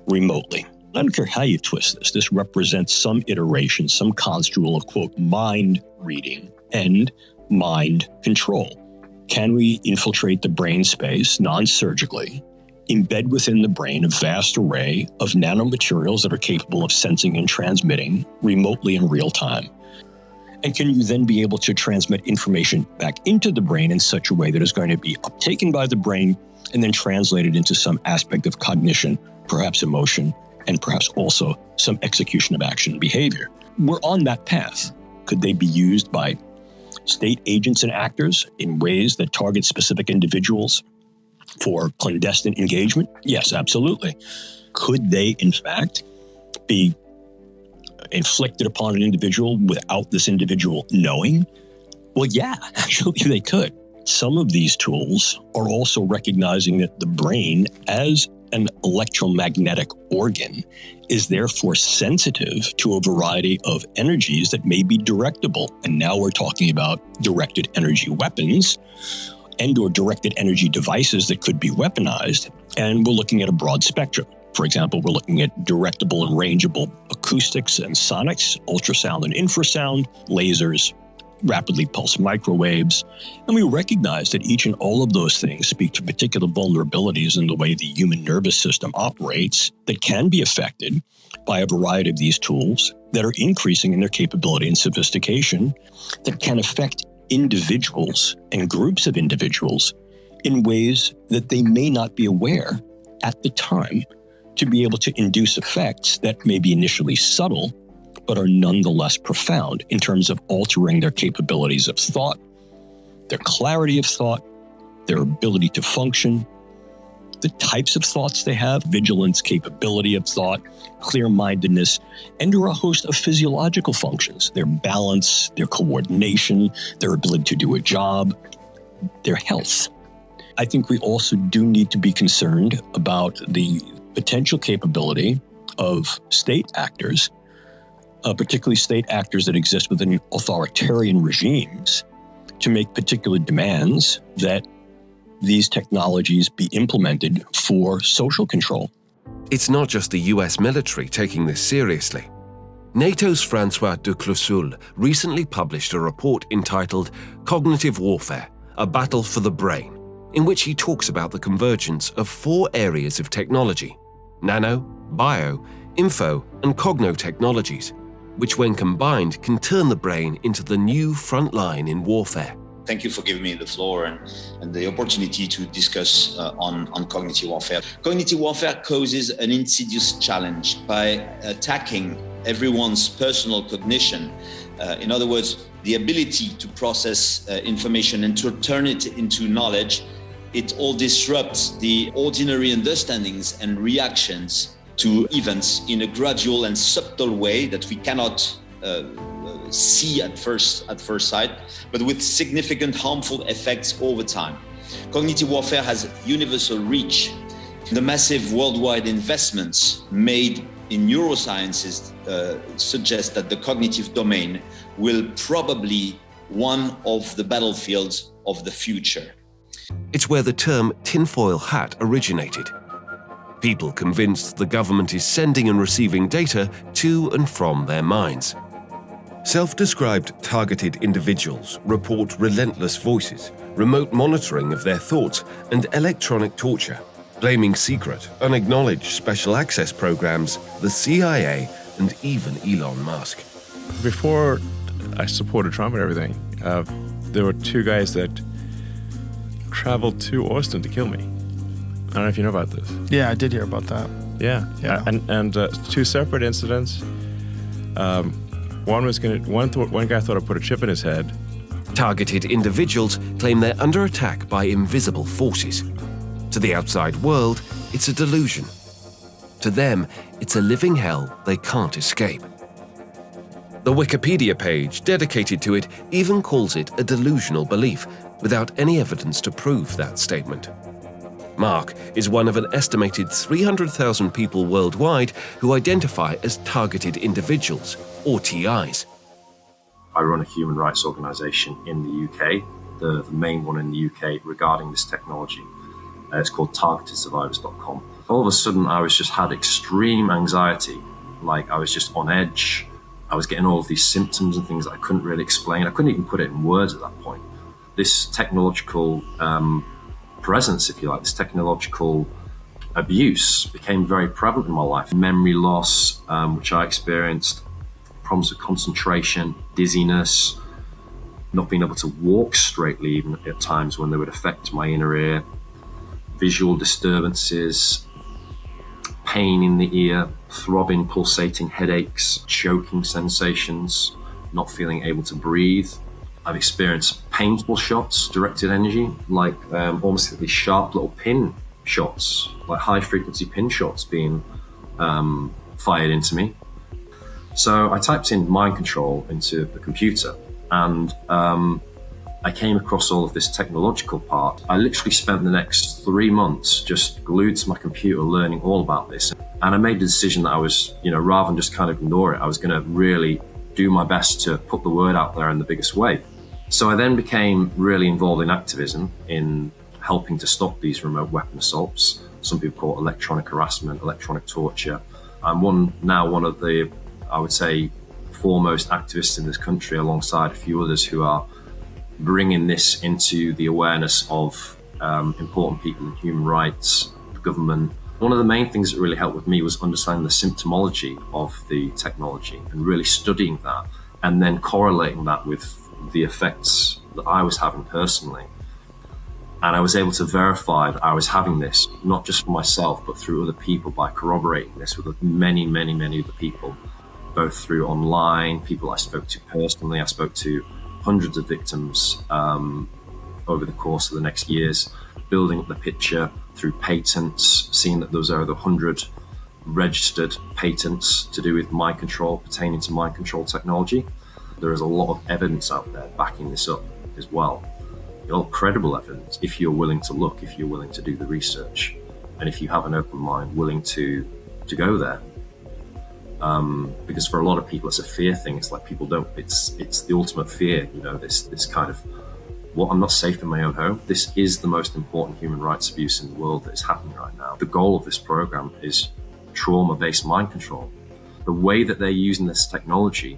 V: remotely. I don't care how you twist this. This represents some iteration, some construal of, quote, mind reading and mind control. Can we infiltrate the brain space non-surgically, embed within the brain a vast array of nanomaterials that are capable of sensing and transmitting remotely in real time? And can you then be able to transmit information back into the brain in such a way that is going to be uptaken by the brain and then translated into some aspect of cognition, perhaps emotion, and perhaps also some execution of action and behavior? We're on that path. Could they be used by state agents and actors in ways that target specific individuals for clandestine engagement? Yes, absolutely. Could they, in fact, be inflicted upon an individual without this individual knowing? Well, yeah, actually they could. Some of these tools are also recognizing that the brain as an electromagnetic organ is therefore sensitive to a variety of energies that may be directable. And now we're talking about directed energy weapons and or directed energy devices that could be weaponized. And we're looking at a broad spectrum. For example, we're looking at directable and rangeable acoustics and sonics, ultrasound and infrasound, lasers, rapidly pulsed microwaves. And we recognize that each and all of those things speak to particular vulnerabilities in the way the human nervous system operates that can be affected by a variety of these tools that are increasing in their capability and sophistication that can affect individuals and groups of individuals in ways that they may not be aware at the time, to be able to induce effects that may be initially subtle, but are nonetheless profound in terms of altering their capabilities of thought, their clarity of thought, their ability to function, the types of thoughts they have, vigilance, capability of thought, clear-mindedness, and a host of physiological functions, their balance, their coordination, their ability to do a job, their health. I think we also do need to be concerned about the potential capability of state actors, particularly state actors that exist within authoritarian regimes, to make particular demands that these technologies be implemented for social control.
A: It's not just the US military taking this seriously. NATO's François de Cloussul recently published a report entitled Cognitive Warfare, a Battle for the Brain, in which he talks about the convergence of 4 areas of technology: nano, bio, info, and cogno-technologies, which when combined can turn the brain into the new front line in warfare.
B: Thank you for giving me the floor and the opportunity to discuss on cognitive warfare. Cognitive warfare causes an insidious challenge by attacking everyone's personal cognition. In other words, the ability to process information and to turn it into knowledge. It all disrupts the ordinary understandings and reactions to events in a gradual and subtle way that we cannot see at first sight, but with significant harmful effects over time. Cognitive warfare has universal reach. The massive worldwide investments made in neurosciences suggests that the cognitive domain will probably one of the battlefields of the future.
A: It's where the term tinfoil hat originated. People convinced the government is sending and receiving data to and from their minds. Self-described targeted individuals report relentless voices, remote monitoring of their thoughts, and electronic torture, blaming secret, unacknowledged special access programs, the CIA, and even Elon Musk.
C: Before I supported Trump and everything, there were two guys that traveled to Austin to kill me. I don't know if you know about this.
I: Yeah, I did hear about that.
C: Yeah. And two separate incidents. One guy thought I put a chip in his head.
A: Targeted individuals claim they're under attack by invisible forces. To the outside world, it's a delusion. To them, it's a living hell they can't escape. The Wikipedia page dedicated to it even calls it a delusional belief, without any evidence to prove that statement. Mark is one of an estimated 300,000 people worldwide who identify as targeted individuals, or TIs.
W: I run a human rights organisation in the UK, the main one in the UK regarding this technology. It's called targetedsurvivors.com. All of a sudden, I had extreme anxiety, like I was just on edge. I was getting all of these symptoms and things that I couldn't really explain. I couldn't even put it in words at that point. This technological presence, if you like, this technological abuse became very prevalent in my life. Memory loss, which I experienced, problems with concentration, dizziness, not being able to walk straightly even at times when they would affect my inner ear, visual disturbances, pain in the ear, throbbing, pulsating headaches, choking sensations, not feeling able to breathe. I've experienced painful shots, directed energy, like almost like these sharp little pin shots, like high frequency pin shots being fired into me. So I typed in mind control into the computer, and I came across all of this technological part. I literally spent the next 3 months just glued to my computer learning all about this. And I made the decision that I was, rather than just kind of ignore it, I was going to really do my best to put the word out there in the biggest way. So I then became really involved in activism, in helping to stop these remote weapon assaults. Some people call it electronic harassment, electronic torture. I'm one of the, I would say, foremost activists in this country, alongside a few others who are bringing this into the awareness of important people in human rights, the government. One of the main things that really helped with me was understanding the symptomology of the technology and really studying that, and then correlating that with the effects that I was having personally. And I was able to verify that I was having this, not just for myself, but through other people, by corroborating this with many, many, many other people, both through online, people I spoke to personally. I spoke to hundreds of victims over the course of the next years, building up the picture through patents, seeing that there was over 100 registered patents to do with mind control, pertaining to mind control technology. There is a lot of evidence out there backing this up as well. All credible evidence, if you're willing to look, if you're willing to do the research, and if you have an open mind, willing to go there. Because for a lot of people, it's a fear thing. It's like people don't. It's the ultimate fear. This kind of, well, I'm not safe in my own home. This is the most important human rights abuse in the world that is happening right now. The goal of this program is trauma-based mind control. The way that they're using this technology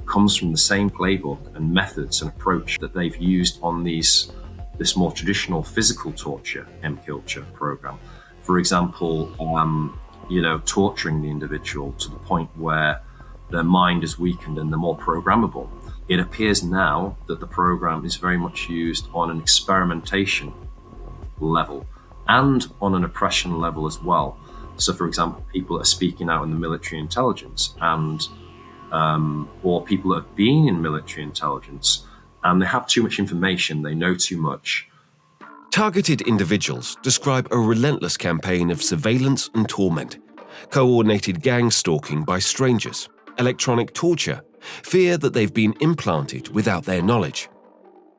W: comes from the same playbook and methods and approach that they've used on this more traditional physical torture MKUlture program. For example, torturing the individual to the point where their mind is weakened and they're more programmable. It appears now that the program is very much used on an experimentation level and on an oppression level as well. So, for example, people that are speaking out in the military intelligence and or people that have been in military intelligence and they have too much information, they know too much.
A: Targeted individuals describe a relentless campaign of surveillance and torment, coordinated gang stalking by strangers, electronic torture, fear that they've been implanted without their knowledge.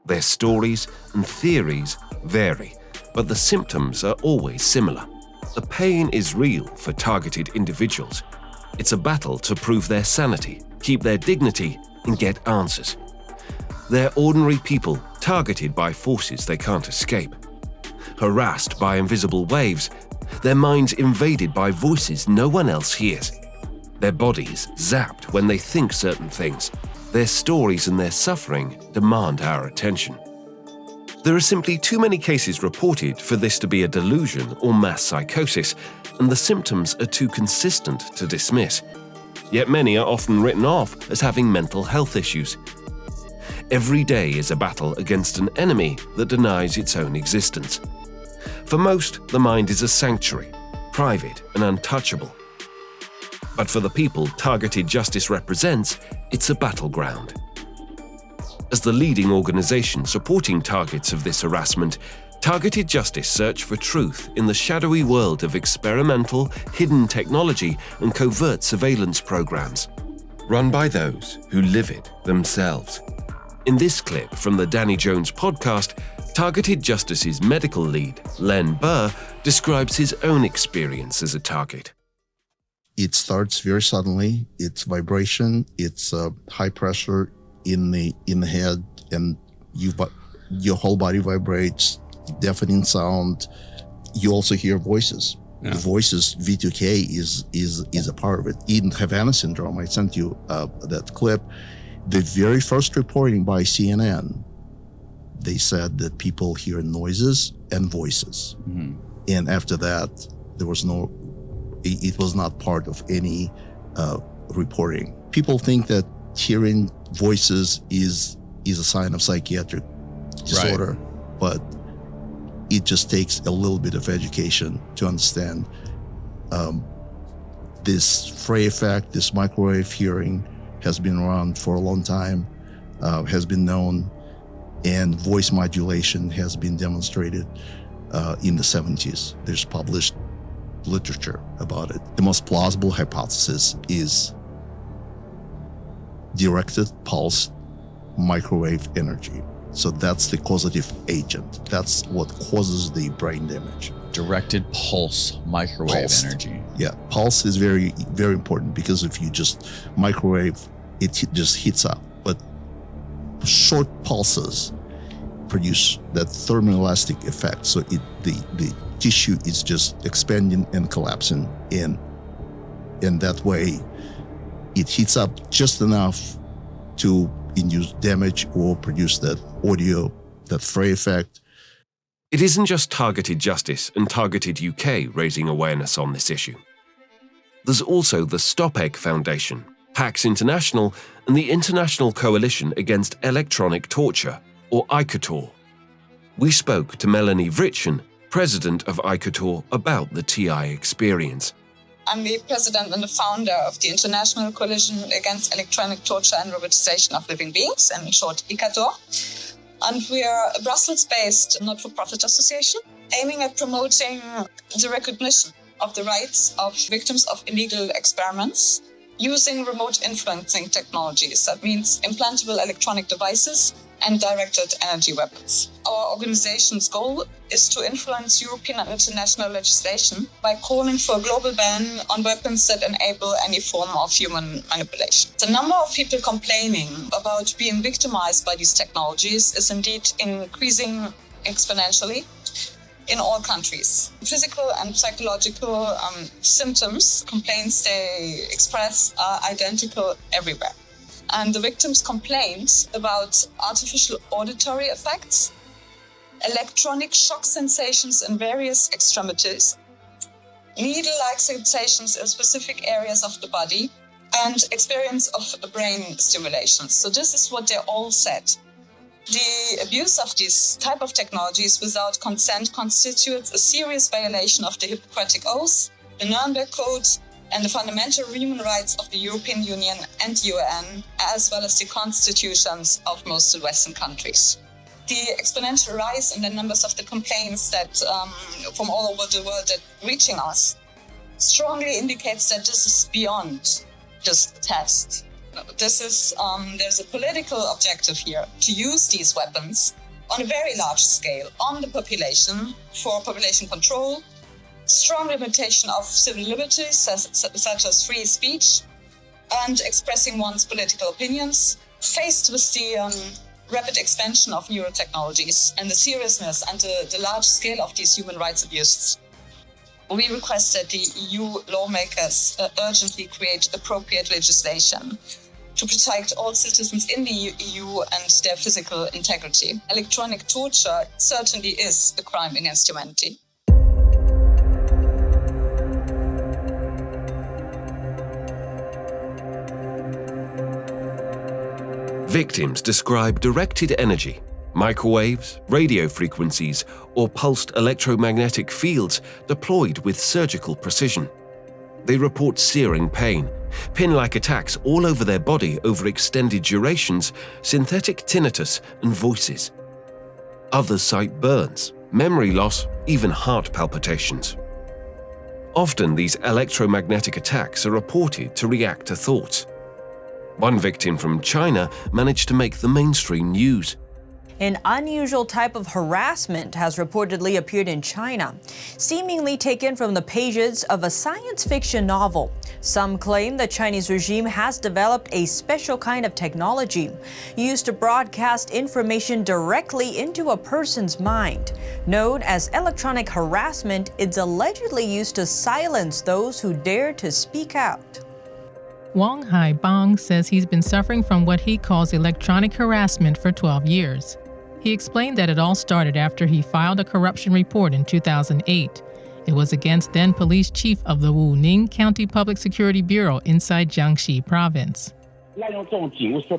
A: Their stories and theories vary, but the symptoms are always similar. The pain is real for targeted individuals. It's a battle to prove their sanity, keep their dignity, and get answers. They're ordinary people targeted by forces they can't escape. Harassed by invisible waves, their minds invaded by voices no one else hears. Their bodies zapped when they think certain things. Their stories and their suffering demand our attention. There are simply too many cases reported for this to be a delusion or mass psychosis, and the symptoms are too consistent to dismiss. Yet many are often written off as having mental health issues. Every day is a battle against an enemy that denies its own existence. For most, the mind is a sanctuary, private and untouchable. But for the people targeted justice represents, it's a battleground. As the leading organization supporting targets of this harassment, Targeted Justice search for truth in the shadowy world of experimental, hidden technology and covert surveillance programs, run by those who live it themselves. In this clip from the Danny Jones podcast, Targeted Justice's medical lead, Len Burr, describes his own experience as a target.
I: It starts very suddenly. It's vibration. It's high pressure in the head, and your whole body vibrates. Deafening sound. You also hear voices. Yeah. The voices, V2K is a part of it. In Havana syndrome, I sent you that clip. The very first reporting by CNN, they said that people hear noises and voices. Mm-hmm. And after that, there was it was not part of any reporting. People think that hearing voices is a sign of psychiatric disorder, right. But it just takes a little bit of education to understand this Frey effect, this microwave hearing has been around for a long time, has been known, and voice modulation has been demonstrated in the 70s. There's published literature about it. The most plausible hypothesis is directed pulse microwave energy. So that's the causative agent. That's what causes the brain damage.
J: Directed pulse microwave energy.
I: Yeah, pulse is very, very important because if you just microwave, it just heats up. But short pulses produce that thermoelastic effect. So the tissue is just expanding and collapsing in that way. It heats up just enough to induce damage or produce that audio, that Frey effect.
A: It isn't just Targeted Justice and Targeted UK raising awareness on this issue. There's also the Stop Egg Foundation, PAX International, and the International Coalition Against Electronic Torture, or ICOTOR. We spoke to Melanie Vritchen, president of ICOTOR, about the TI experience.
K: I'm the president and the founder of the International Coalition Against Electronic Torture and Robotization of Living Beings, in short, ICOTOR. And we are a Brussels-based not-for-profit association aiming at promoting the recognition of the rights of victims of illegal experiments using remote influencing technologies. That means implantable electronic devices and directed energy weapons. Our organization's goal is to influence European and international legislation by calling for a global ban on weapons that enable any form of human manipulation. The number of people complaining about being victimized by these technologies is indeed increasing exponentially in all countries. Physical and psychological symptoms, complaints they express are identical everywhere. And the victims complained about artificial auditory effects, electronic shock sensations in various extremities, needle-like sensations in specific areas of the body, and experience of brain stimulation. So this is what they all said. The abuse of these type of technologies without consent constitutes a serious violation of the Hippocratic Oath, the Nuremberg Code, and the fundamental human rights of the European Union and UN, as well as the constitutions of most Western countries. The exponential rise in the numbers of the complaints that from all over the world that reaching us strongly indicates that this is beyond just a test. This is there's a political objective here to use these weapons on a very large scale on the population for population control, strong limitation of civil liberties, such as free speech and expressing one's political opinions. Faced with the rapid expansion of neurotechnologies and the seriousness and the large scale of these human rights abuses, we request that the EU lawmakers urgently create appropriate legislation to protect all citizens in the EU and their physical integrity. Electronic torture certainly is a crime against humanity.
A: Victims describe directed energy, microwaves, radio frequencies, or pulsed electromagnetic fields deployed with surgical precision. They report searing pain, pin-like attacks all over their body over extended durations, synthetic tinnitus, and voices. Others cite burns, memory loss, even heart palpitations. Often these electromagnetic attacks are reported to react to thoughts. One victim from China managed to make the mainstream news.
G: An unusual type of harassment has reportedly appeared in China, seemingly taken from the pages of a science fiction novel. Some claim the Chinese regime has developed a special kind of technology used to broadcast information directly into a person's mind. Known as electronic harassment, it's allegedly used to silence those who dare to speak out.
L: Wang Haibang says he's been suffering from what he calls electronic harassment for 12 years. He explained that it all started after he filed a corruption report in 2008. It was against then police chief of the Wuning County Public Security Bureau inside Jiangxi province.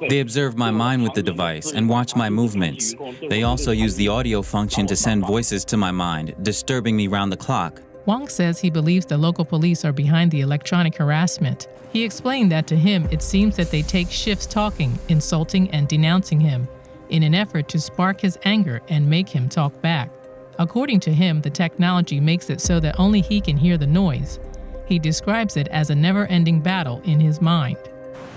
M: They observe my mind with the device and watch my movements. They also use the audio function to send voices to my mind, disturbing me round the clock.
L: Wang says he believes the local police are behind the electronic harassment. He explained that to him it seems that they take shifts talking, insulting, and denouncing him in an effort to spark his anger and make him talk back. According to him, the technology makes it so that only he can hear the noise. He describes it as a never-ending battle in his mind.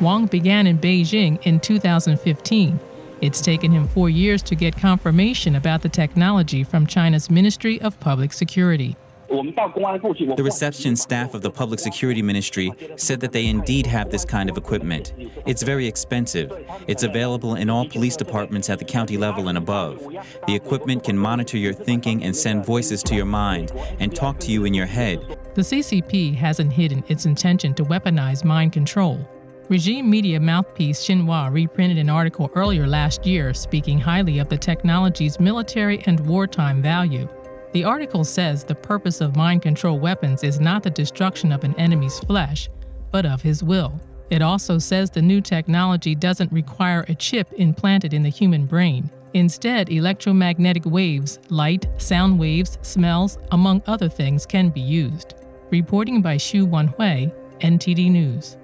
L: Wang began in Beijing in 2015. It's taken him 4 years to get confirmation about the technology from China's Ministry of Public Security.
M: The reception staff of the Public Security Ministry said that they indeed have this kind of equipment. It's very expensive. It's available in all police departments at the county level and above. The equipment can monitor your thinking and send voices to your mind and talk to you in your head.
L: The CCP hasn't hidden its intention to weaponize mind control. Regime media mouthpiece Xinhua reprinted an article earlier last year speaking highly of the technology's military and wartime value. The article says the purpose of mind control weapons is not the destruction of an enemy's flesh, but of his will. It also says the new technology doesn't require a chip implanted in the human brain. Instead, electromagnetic waves, light, sound waves, smells, among other things, can be used. Reporting by Xu Wanhui, NTD News.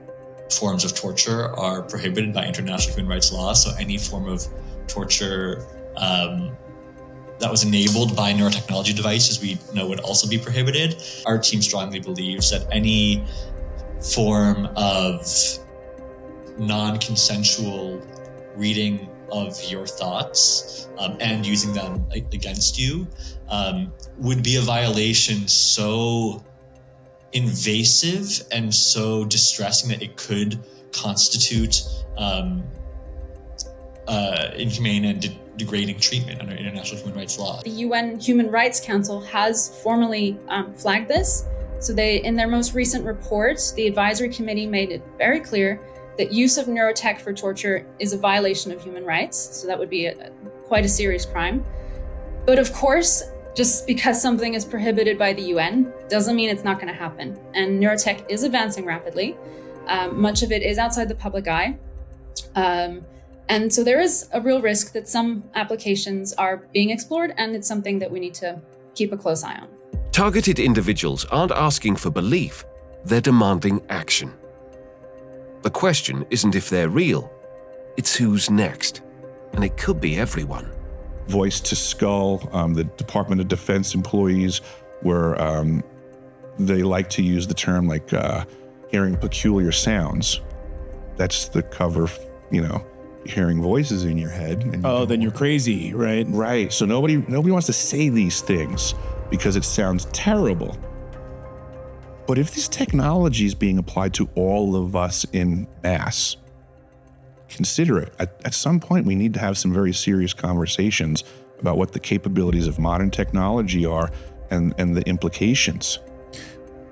E: Forms of torture are prohibited by international human rights law, so any form of torture that was enabled by neurotechnology devices, we know would also be prohibited. Our team strongly believes that any form of non-consensual reading of your thoughts and using them against you would be a violation so invasive and so distressing that it could constitute inhumane and degrading treatment under international human rights law.
X: The UN Human Rights Council has formally flagged this. So in their most recent report, the advisory committee made it very clear that use of neurotech for torture is a violation of human rights. So that would be quite a serious crime. But of course, just because something is prohibited by the UN doesn't mean it's not going to happen. And neurotech is advancing rapidly. Much of it is outside the public eye. And so there is a real risk that some applications are being explored, and it's something that we need to keep a close eye on.
A: Targeted individuals aren't asking for belief, they're demanding action. The question isn't if they're real, it's who's next. And it could be everyone.
Y: Voice to skull, the Department of Defense employees where they like to use the term like hearing peculiar sounds. That's the cover, hearing voices in your head. And
Z: then you're crazy, right?
Y: Right. So nobody wants to say these things because it sounds terrible. But if this technology is being applied to all of us in mass, consider it. At some point, we need to have some very serious conversations about what the capabilities of modern technology are and the implications.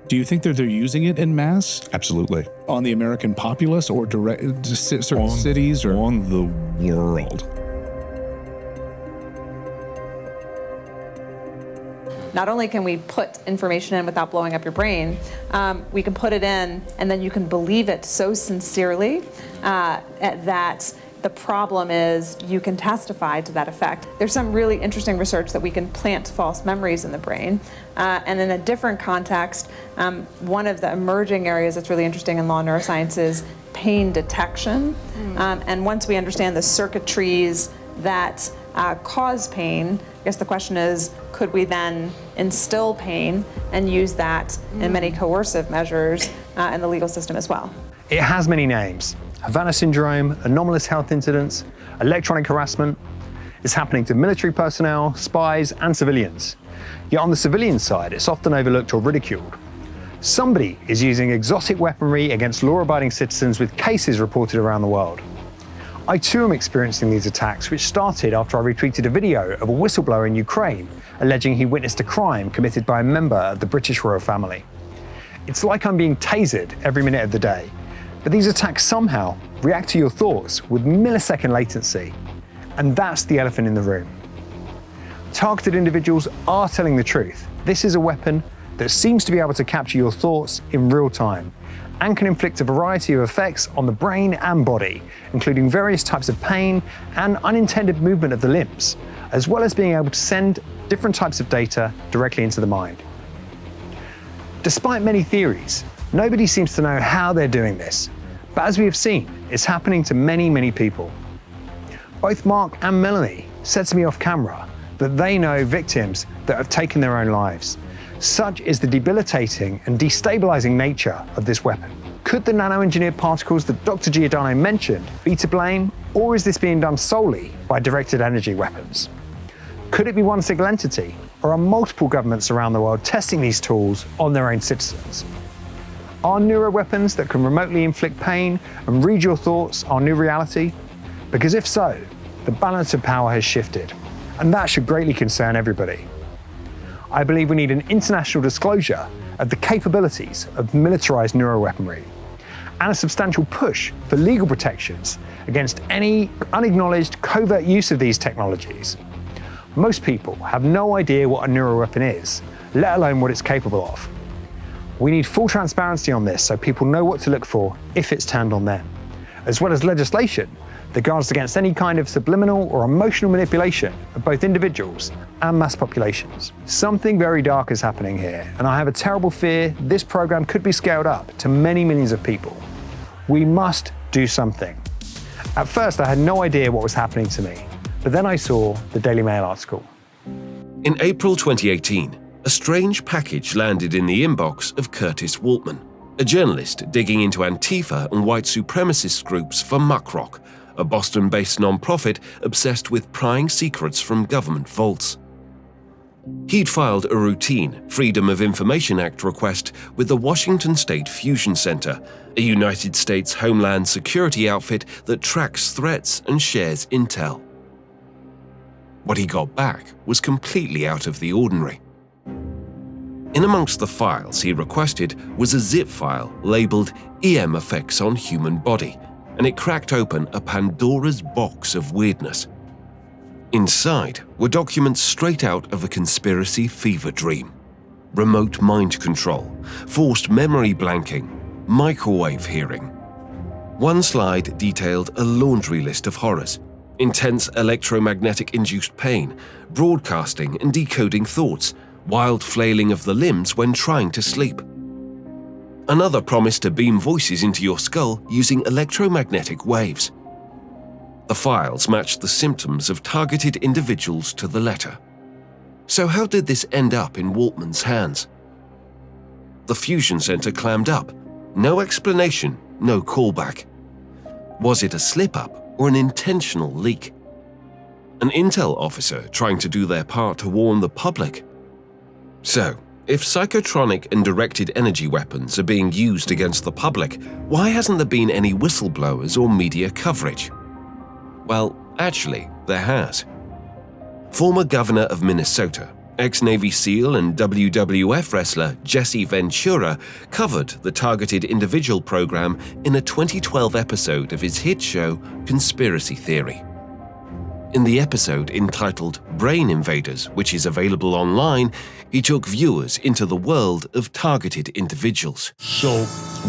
D: Do you think that they're using it en masse?
Y: Absolutely.
D: On the American populace or direct to certain cities? Or
Y: on the world.
N: Not only can we put information in without blowing up your brain, we can put it in and then you can believe it so sincerely that the problem is you can testify to that effect. There's some really interesting research that we can plant false memories in the brain. And in a different context, one of the emerging areas that's really interesting in law neuroscience is pain detection. And once we understand the circuitries that cause pain, I guess the question is, could we then instill pain and use that in many coercive measures in the legal system as well?
O: It has many names. Havana syndrome, anomalous health incidents, electronic harassment. It's happening to military personnel, spies, and civilians. Yet on the civilian side, it's often overlooked or ridiculed. Somebody is using exotic weaponry against law-abiding citizens with cases reported around the world. I too am experiencing these attacks, which started after I retweeted a video of a whistleblower in Ukraine alleging he witnessed a crime committed by a member of the British royal family. It's like I'm being tasered every minute of the day, but these attacks somehow react to your thoughts with millisecond latency. And that's the elephant in the room. Targeted individuals are telling the truth. This is a weapon that seems to be able to capture your thoughts in real time and can inflict a variety of effects on the brain and body, including various types of pain and unintended movement of the limbs, as well as being able to send different types of data directly into the mind. Despite many theories, nobody seems to know how they're doing this, but as we have seen, it's happening to many, many people. Both Mark and Melanie said to me off camera that they know victims that have taken their own lives. Such is the debilitating and destabilizing nature of this weapon. Could the nano-engineered particles that Dr. Giordano mentioned be to blame, or is this being done solely by directed energy weapons? Could it be one single entity, or are multiple governments around the world testing these tools on their own citizens? Are neuroweapons that can remotely inflict pain and read your thoughts our new reality? Because if so, the balance of power has shifted, and that should greatly concern everybody. I believe we need an international disclosure of the capabilities of militarized neuroweaponry and a substantial push for legal protections against any unacknowledged covert use of these technologies. Most people have no idea what a neuroweapon is, let alone what it's capable of. We need full transparency on this so people know what to look for if it's turned on them, as well as legislation that guards against any kind of subliminal or emotional manipulation of both individuals and mass populations. Something very dark is happening here, and I have a terrible fear this program could be scaled up to many millions of people. We must do something. At first, I had no idea what was happening to me, but then I saw the Daily Mail article.
A: In April 2018, a strange package landed in the inbox of Curtis Waltman, a journalist digging into Antifa and white supremacist groups for Muckrock, a Boston-based non-profit obsessed with prying secrets from government vaults. He'd filed a routine Freedom of Information Act request with the Washington State Fusion Center, a United States Homeland Security outfit that tracks threats and shares intel. What he got back was completely out of the ordinary. In amongst the files he requested was a zip file labeled EM Effects on Human Body, and it cracked open a Pandora's box of weirdness. Inside were documents straight out of a conspiracy fever dream. Remote mind control, forced memory blanking, microwave hearing. One slide detailed a laundry list of horrors: intense electromagnetic-induced pain, broadcasting and decoding thoughts, wild flailing of the limbs when trying to sleep. Another promised to beam voices into your skull using electromagnetic waves. The files matched the symptoms of targeted individuals to the letter. So how did this end up in Waltman's hands? The Fusion Center clammed up. No explanation, no callback. Was it a slip-up or an intentional leak? An intel officer trying to do their part to warn the public? So, If psychotronic and directed energy weapons are being used against the public, why hasn't there been any whistleblowers or media coverage? Well, actually, there has. Former governor of Minnesota, ex-Navy SEAL and WWF wrestler Jesse Ventura covered the targeted individual program in a 2012 episode of his hit show Conspiracy Theory. In the episode entitled Brain Invaders, which is available online, he took viewers into the world of targeted individuals.
F: So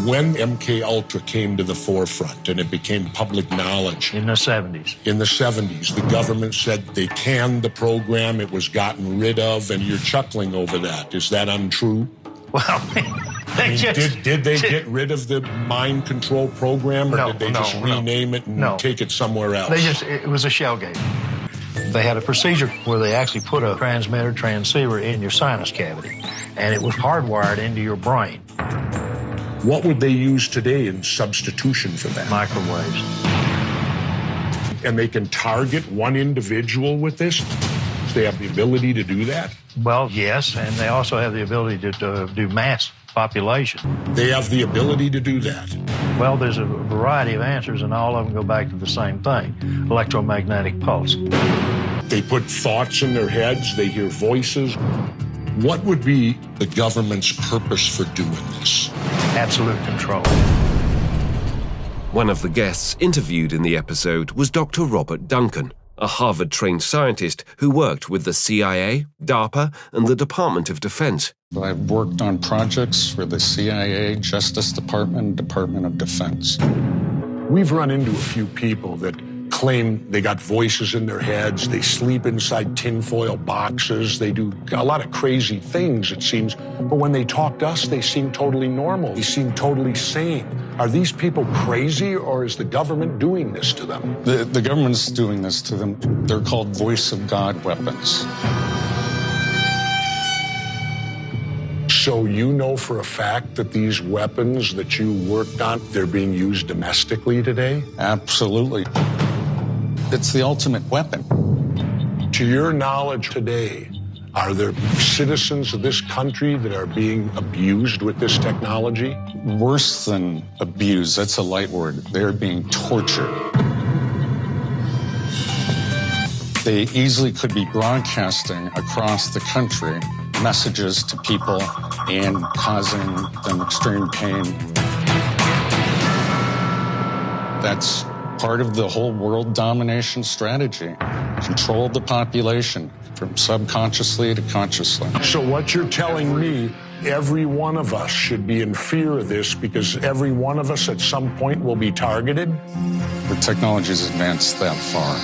F: when MK Ultra came to the forefront and it became public knowledge
P: in the 70s,
F: the government said they canned the program, it was gotten rid of, and you're chuckling over that. Is that untrue?
P: Well,
F: did they get rid of the mind control program, or did they just rename it and take it somewhere else?
P: It was a shell game. They had a procedure where they actually put a transmitter transceiver in your sinus cavity, and it was hardwired into your brain.
F: What would they use today in substitution for that?
P: Microwaves.
F: And they can target one individual with this? They have the ability to do that?
P: Well, yes, and they also have the ability to do mass population.
F: They have the ability to do that?
P: Well, there's a variety of answers, and all of them go back to the same thing, electromagnetic pulse.
F: They put thoughts in their heads, they hear voices. What would be the government's purpose for doing this?
P: Absolute control.
A: One of the guests interviewed in the episode was Dr. Robert Duncan, a Harvard-trained scientist who worked with the CIA, DARPA, and the Department of Defense.
Q: I've worked on projects for the CIA, Justice Department, Department of Defense.
F: We've run into a few people that claim they got voices in their heads, they sleep inside tinfoil boxes, they do a lot of crazy things, it seems. But when they talk to us, they seem totally normal. They seem totally sane. Are these people crazy, or is the government doing this to them?
Q: The government's doing this to them. They're called voice of God weapons.
F: So you know for a fact that these weapons that you worked on, they're being used domestically today?
Q: Absolutely. It's the ultimate weapon.
F: To your knowledge today, are there citizens of this country that are being abused with this technology?
Q: Worse than abused, that's a light word. They're being tortured. They easily could be broadcasting across the country messages to people and causing them extreme pain. That's part of the whole world domination strategy. Control the population from subconsciously to consciously.
F: So what you're telling me, every one of us should be in fear of this because every one of us at some point will be targeted?
Q: The technology's advanced that far.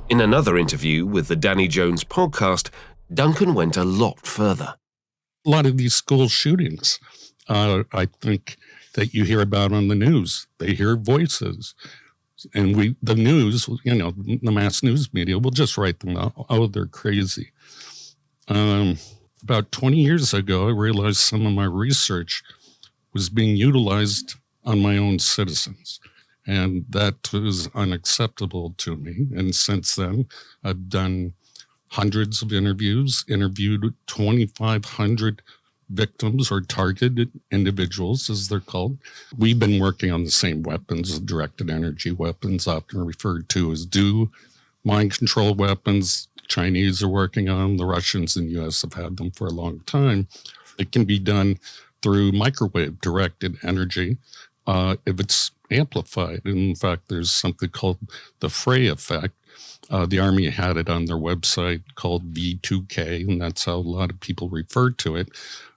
A: In another interview with the Danny Jones podcast, Duncan went a lot further.
R: A lot of these school shootings, I think that you hear about on the news. They hear voices. And the news, the mass news media will just write them out. Oh, they're crazy. About 20 years ago, I realized some of my research was being utilized on my own citizens. And that was unacceptable to me. And since then, I've done hundreds of interviews, interviewed 2,500 victims or targeted individuals, as they're called. We've been working on the same weapons, directed energy weapons, often referred to as DO, mind control weapons. Chinese are working on them. The Russians and U.S. have had them for a long time. It can be done through microwave directed energy if it's amplified. In fact, there's something called the Frey effect. The Army had it on their website called V2K, and that's how a lot of people refer to it,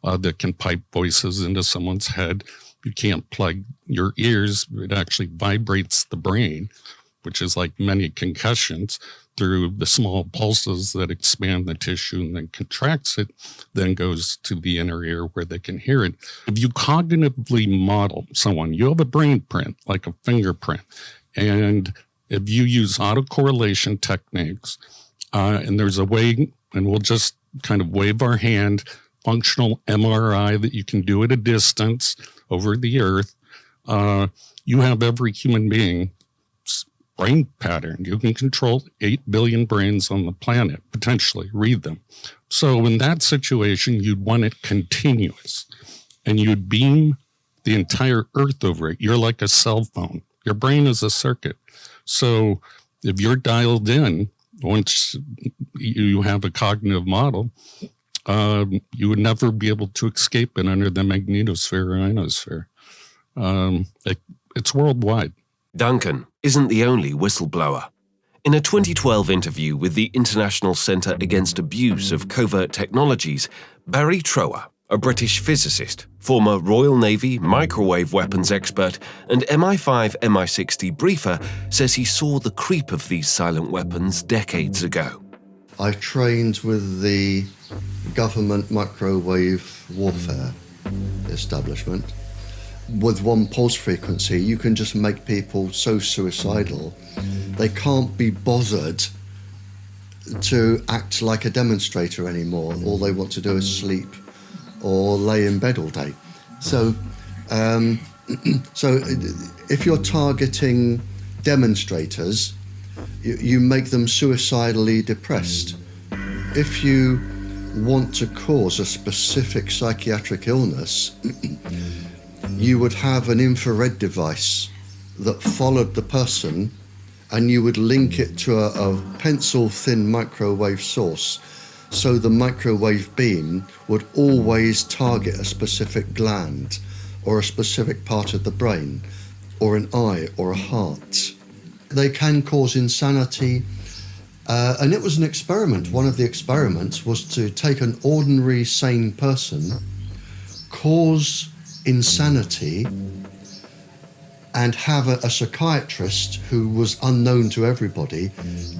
R: that can pipe voices into someone's head. You can't plug your ears. It actually vibrates the brain, which is like many concussions, through the small pulses that expand the tissue and then contracts it, then goes to the inner ear where they can hear it. If you cognitively model someone, you have a brain print, like a fingerprint, and if you use autocorrelation techniques, and there's a way, and we'll just kind of wave our hand, functional MRI that you can do at a distance over the earth, you have every human being
Q: brain pattern. You can control 8 billion brains on the planet, potentially, read them. So in that situation, you'd want it continuous, and you'd beam the entire Earth over it. You're like a cell phone. Your brain is a circuit. So if you're dialed in, once you have a cognitive model, you would never be able to escape it under the magnetosphere or ionosphere. It's worldwide.
A: Duncan isn't the only whistleblower. In a 2012 interview with the International Centre Against Abuse of Covert Technologies, Barry Trower, a British physicist, former Royal Navy microwave weapons expert, and MI5 MI6 debriefer, says he saw the creep of these silent weapons decades ago.
H: I trained with the government microwave warfare establishment. With one pulse frequency, you can just make people so suicidal, they can't be bothered to act like a demonstrator anymore. All they want to do is sleep or lay in bed all day. So if you're targeting demonstrators, you make them suicidally depressed. If you want to cause a specific psychiatric illness, you would have an infrared device that followed the person, and you would link it to a pencil-thin microwave source, so the microwave beam would always target a specific gland or a specific part of the brain or an eye or a heart. They can cause insanity, and it was an experiment. One of the experiments was to take an ordinary sane person, cause insanity, and have a psychiatrist who was unknown to everybody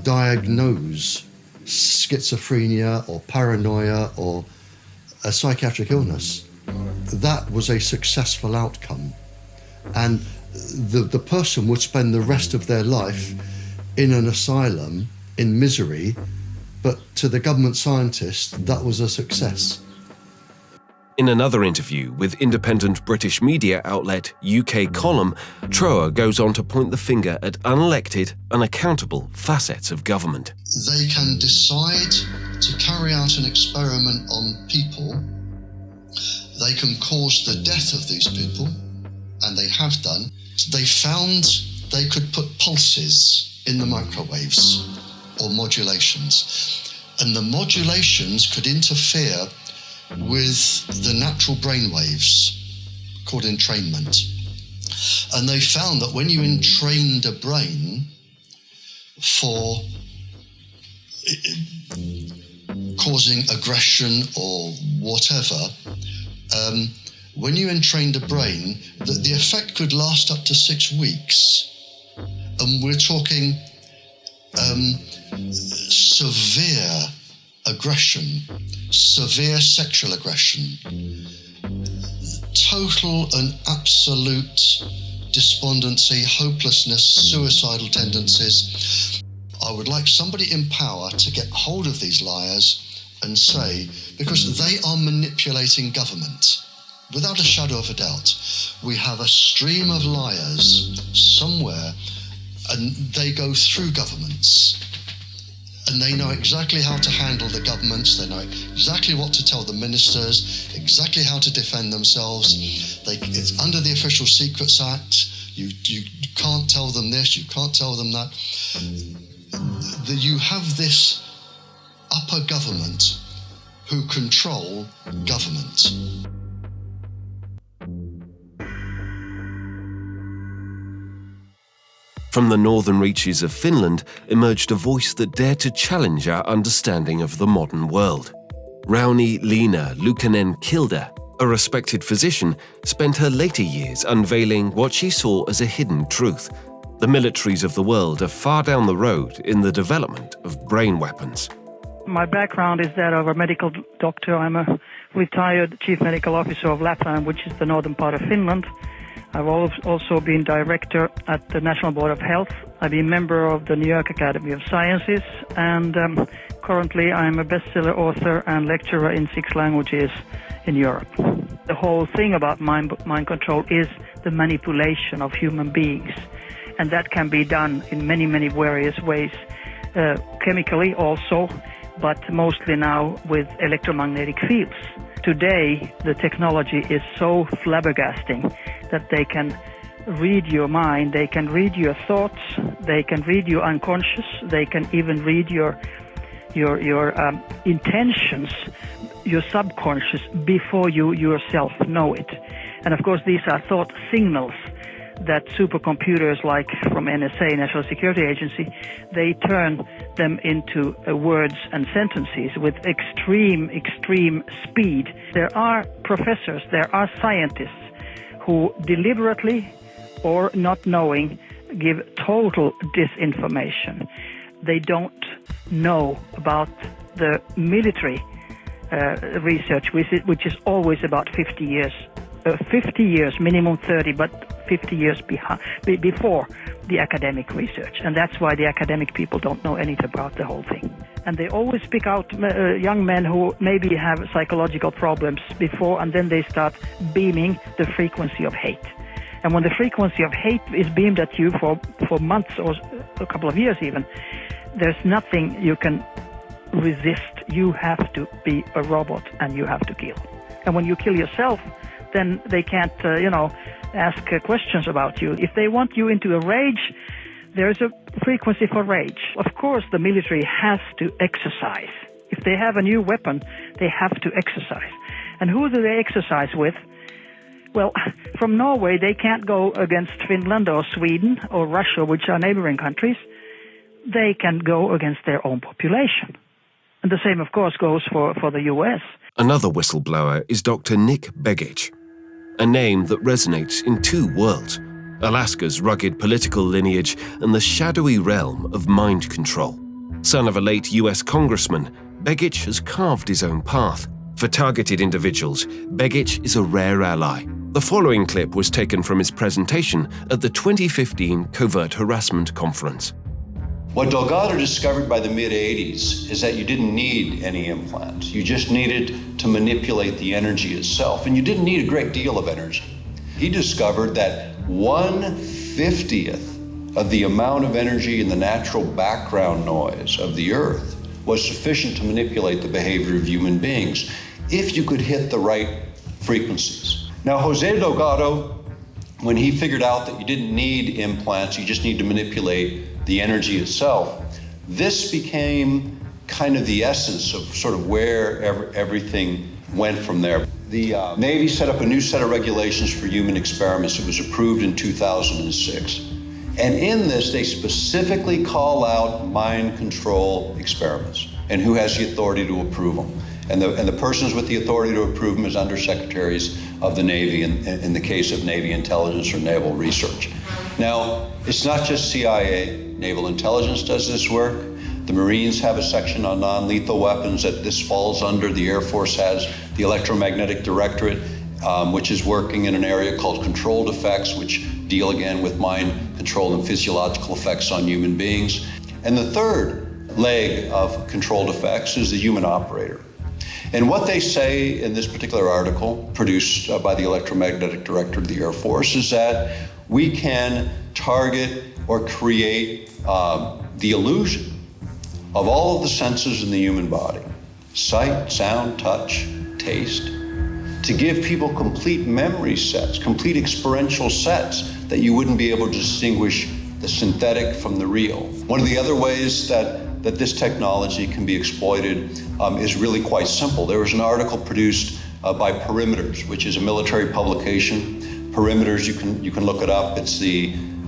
H: diagnose schizophrenia or paranoia or a psychiatric illness. That was a successful outcome. And the person would spend the rest of their life in an asylum in misery, but to the government scientists, that was a success.
A: In another interview with independent British media outlet UK Column, Trower goes on to point the finger at unelected, unaccountable facets of government.
H: They can decide to carry out an experiment on people. They can cause the death of these people, and they have done. They found they could put pulses in the microwaves or modulations, and the modulations could interfere with the natural brain waves called entrainment. And they found that when you entrained a brain for causing aggression or whatever, when you entrained a brain, that the effect could last up to 6 weeks. And we're talking severe aggression, severe sexual aggression, total and absolute despondency, hopelessness, suicidal tendencies. I would like somebody in power to get hold of these liars and say, because they are manipulating government, without a shadow of a doubt. We have a stream of liars somewhere, and they go through governments. And they know exactly how to handle the governments, they know exactly what to tell the ministers, exactly how to defend themselves. It's under the Official Secrets Act. You can't tell them this, you can't tell them that. You have this upper government who control government.
A: From the northern reaches of Finland emerged a voice that dared to challenge our understanding of the modern world. Rauni-Leena Luukkonen-Kilde, a respected physician, spent her later years unveiling what she saw as a hidden truth. The militaries of the world are far down the road in the development of brain weapons.
S: My background is that of a medical doctor. I'm a retired chief medical officer of Lapland, which is the northern part of Finland. I've also been director at the National Board of Health. I've been member of the New York Academy of Sciences, and currently I'm a bestseller author and lecturer in 6 languages in Europe. The whole thing about mind control is the manipulation of human beings. And that can be done in many, many various ways, chemically also, but mostly now with electromagnetic fields. Today, the technology is so flabbergasting that they can read your mind, they can read your thoughts, they can read your unconscious, they can even read your intentions, your subconscious, before you yourself know it. And of course, these are thought signals that supercomputers like from NSA, National Security Agency, they turn them into words and sentences with extreme speed. There are professors, there are scientists who deliberately or not knowing give total disinformation. They don't know about the military research, which is always about 50 years. 50 years, minimum 30, but 50 years before the academic research. And that's why the academic people don't know anything about the whole thing. And they always pick out young men who maybe have psychological problems before, and then they start beaming the frequency of hate. And when the frequency of hate is beamed at you for months or a couple of years even, there's nothing you can resist. You have to be a robot and you have to kill. And when you kill yourself, then they can't, ask questions about you. If they want you into a rage, there's a frequency for rage. Of course, the military has to exercise. If they have a new weapon, they have to exercise. And who do they exercise with? Well, from Norway, they can't go against Finland or Sweden or Russia, which are neighboring countries. They can go against their own population. And the same, of course, goes for the US.
A: Another whistleblower is Dr. Nick Begich, a name that resonates in two worlds: Alaska's rugged political lineage and the shadowy realm of mind control. Son of a late US congressman, Begich has carved his own path. For targeted individuals, Begich is a rare ally. The following clip was taken from his presentation at the 2015 Covert Harassment Conference.
B: What Delgado discovered by the mid-'80s is that you didn't need any implants. You just needed to manipulate the energy itself, and you didn't need a great deal of energy. He discovered that 1/50th of the amount of energy in the natural background noise of the Earth was sufficient to manipulate the behavior of human beings if you could hit the right frequencies. Now, Jose Delgado, when he figured out that you didn't need implants, you just need to manipulate the energy itself, this became kind of the essence of sort of where everything went from there. The Navy set up a new set of regulations for human experiments. It was approved in 2006. And in this, they specifically call out mind control experiments and who has the authority to approve them. And the persons with the authority to approve them is undersecretaries of the Navy in the case of Navy intelligence or naval research. Now, it's not just CIA. Naval intelligence does this work. The Marines have a section on non-lethal weapons that this falls under. The Air Force has the Electromagnetic Directorate, which is working in an area called controlled effects, which deal again with mind control and physiological effects on human beings. And the third leg of controlled effects is the human operator. And what they say in this particular article, produced by the Electromagnetic Director of the Air Force, is that we can target or create the illusion of all of the senses in the human body, sight, sound, touch, taste, to give people complete memory sets, complete experiential sets that you wouldn't be able to distinguish the synthetic from the real. One of the other ways that this technology can be exploited is really quite simple. There was an article produced by Perimeters, which is a military publication. Perimeters, you can look it up. It's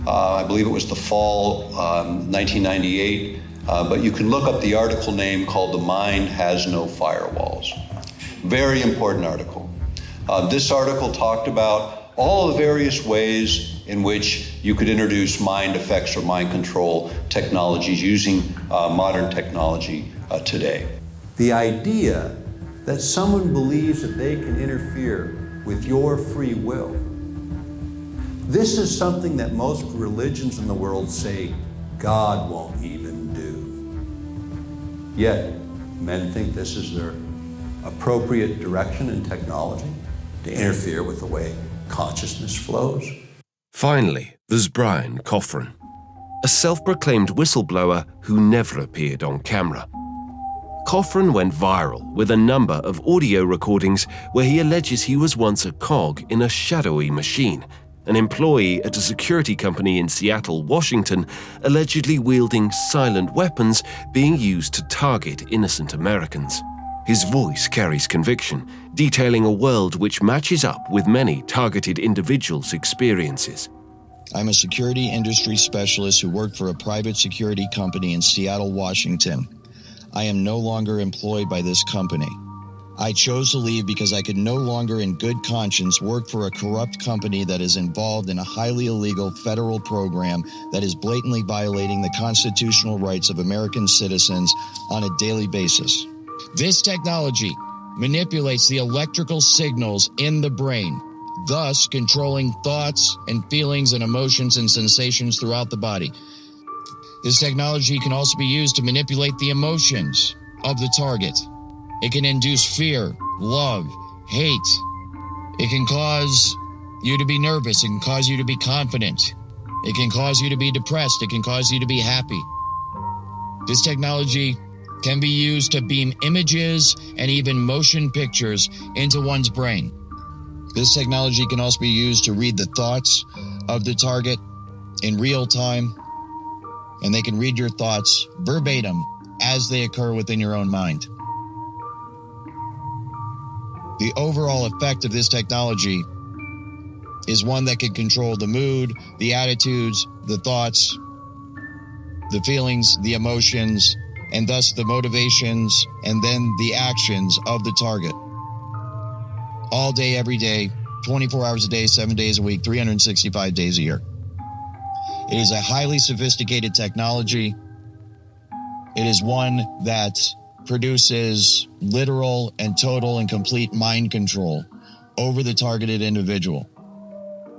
B: I believe it was the fall 1998, but you can look up the article name called "The Mind Has No Firewalls." Very important article. This article talked about all the various ways in which you could introduce mind effects or mind control technologies using modern technology today.
C: The idea that someone believes that they can interfere with your free will, this is something that most religions in the world say God won't even do. Yet, men think this is their appropriate direction in technology to interfere with the way consciousness flows.
A: Finally, There's Brian Coffrin, a self-proclaimed whistleblower who never appeared on camera. Coffrin went viral with a number of audio recordings where he alleges he was once a cog in a shadowy machine, an employee at a security company in Seattle, Washington, allegedly wielding silent weapons being used to target innocent Americans. His voice carries conviction, detailing a world which matches up with many targeted individuals' experiences.
J: I'm a security industry specialist who worked for a private security company in Seattle, Washington. I am no longer employed by this company. I chose to leave because I could no longer in good conscience work for a corrupt company that is involved in a highly illegal federal program that is blatantly violating the constitutional rights of American citizens on a daily basis. This technology manipulates the electrical signals in the brain, thus controlling thoughts and feelings and emotions and sensations throughout the body. This technology can also be used to manipulate the emotions of the target. It can induce fear, love, hate. It can cause you to be nervous. It can cause you to be confident. It can cause you to be depressed. It can cause you to be happy. This technology can be used to beam images and even motion pictures into one's brain. This technology can also be used to read the thoughts of the target in real time, and they can read your thoughts verbatim as they occur within your own mind. The overall effect of this technology is one that can control the mood, the attitudes, the thoughts, the feelings, the emotions, and thus the motivations and then the actions of the target. All day, every day, 24 hours a day, 7 days a week, 365 days a year. It is a highly sophisticated technology. It is one that produces literal and total and complete mind control over the targeted individual.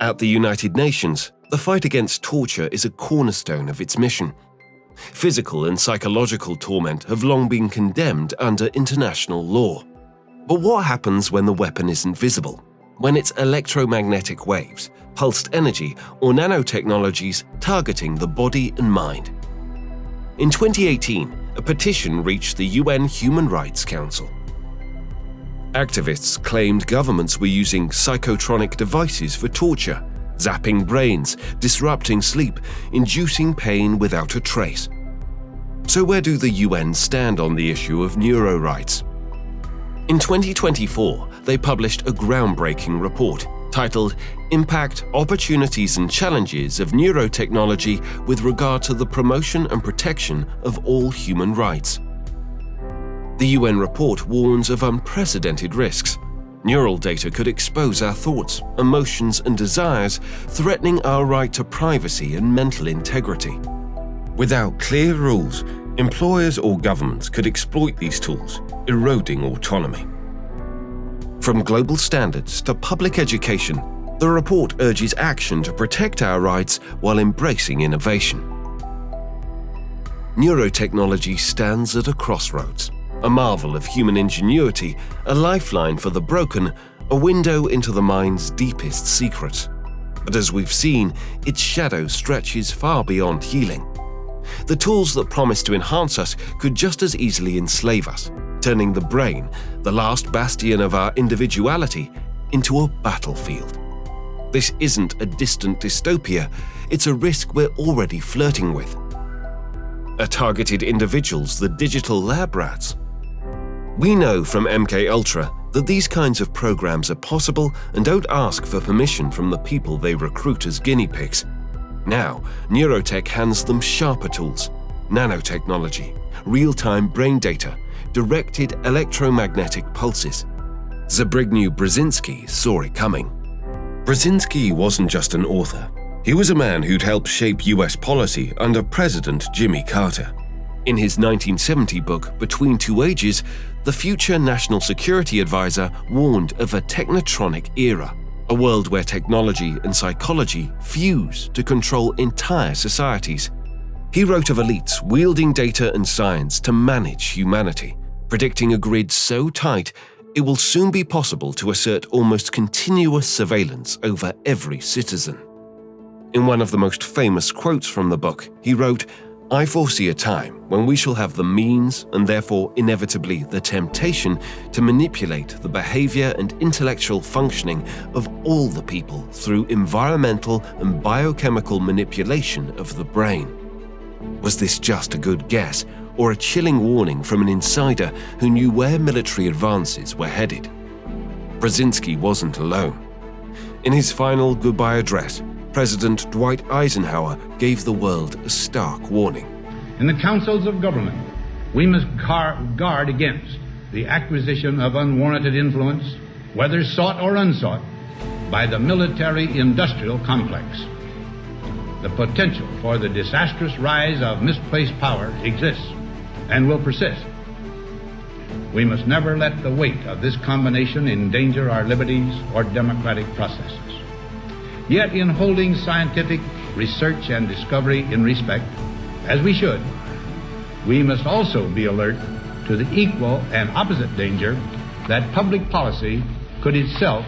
A: At the United Nations, the fight against torture is a cornerstone of its mission. Physical and psychological torment have long been condemned under international law. But what happens when the weapon isn't visible? When it's electromagnetic waves, pulsed energy, or nanotechnologies targeting the body and mind? In 2018, a petition reached the UN Human Rights Council. Activists claimed governments were using psychotronic devices for torture, zapping brains, disrupting sleep, inducing pain without a trace. So where do the UN stand on the issue of neurorights? In 2024, they published a groundbreaking report titled Impact, Opportunities and Challenges of Neurotechnology with Regard to the Promotion and Protection of All Human Rights. The UN report warns of unprecedented risks. Neural data could expose our thoughts, emotions and desires, threatening our right to privacy and mental integrity. Without clear rules, employers or governments could exploit these tools, eroding autonomy. From global standards to public education, the report urges action to protect our rights while embracing innovation. Neurotechnology stands at a crossroads, a marvel of human ingenuity, a lifeline for the broken, a window into the mind's deepest secrets. But as we've seen, its shadow stretches far beyond healing. The tools that promise to enhance us could just as easily enslave us, turning the brain, the last bastion of our individuality, into a battlefield. This isn't a distant dystopia, it's a risk we're already flirting with. Are targeted individuals the digital lab rats? We know from MKUltra that these kinds of programs are possible and don't ask for permission from the people they recruit as guinea pigs. Now, Neurotech hands them sharper tools, nanotechnology, real-time brain data, directed electromagnetic pulses. Zbigniew Brzezinski saw it coming. Brzezinski wasn't just an author. He was a man who'd helped shape US policy under President Jimmy Carter. In his 1970 book, Between Two Ages, the future National Security Advisor warned of a technotronic era, a world where technology and psychology fuse to control entire societies. He wrote of elites wielding data and science to manage humanity, predicting a grid so tight it will soon be possible to assert almost continuous surveillance over every citizen. In one of the most famous quotes from the book, he wrote, "I foresee a time when we shall have the means, and therefore inevitably the temptation, to manipulate the behavior and intellectual functioning of all the people through environmental and biochemical manipulation of the brain." Was this just a good guess, or a chilling warning from an insider who knew where military advances were headed? Brzezinski wasn't alone. In his final goodbye address, President Dwight Eisenhower gave the world a stark warning.
I: In the councils of government, we must guard against the acquisition of unwarranted influence, whether sought or unsought, by the military-industrial complex. The potential for the disastrous rise of misplaced power exists and will persist. We must never let the weight of this combination endanger our liberties or democratic processes. Yet in holding scientific research and discovery in respect, as we should, we must also be alert to the equal and opposite danger that public policy could itself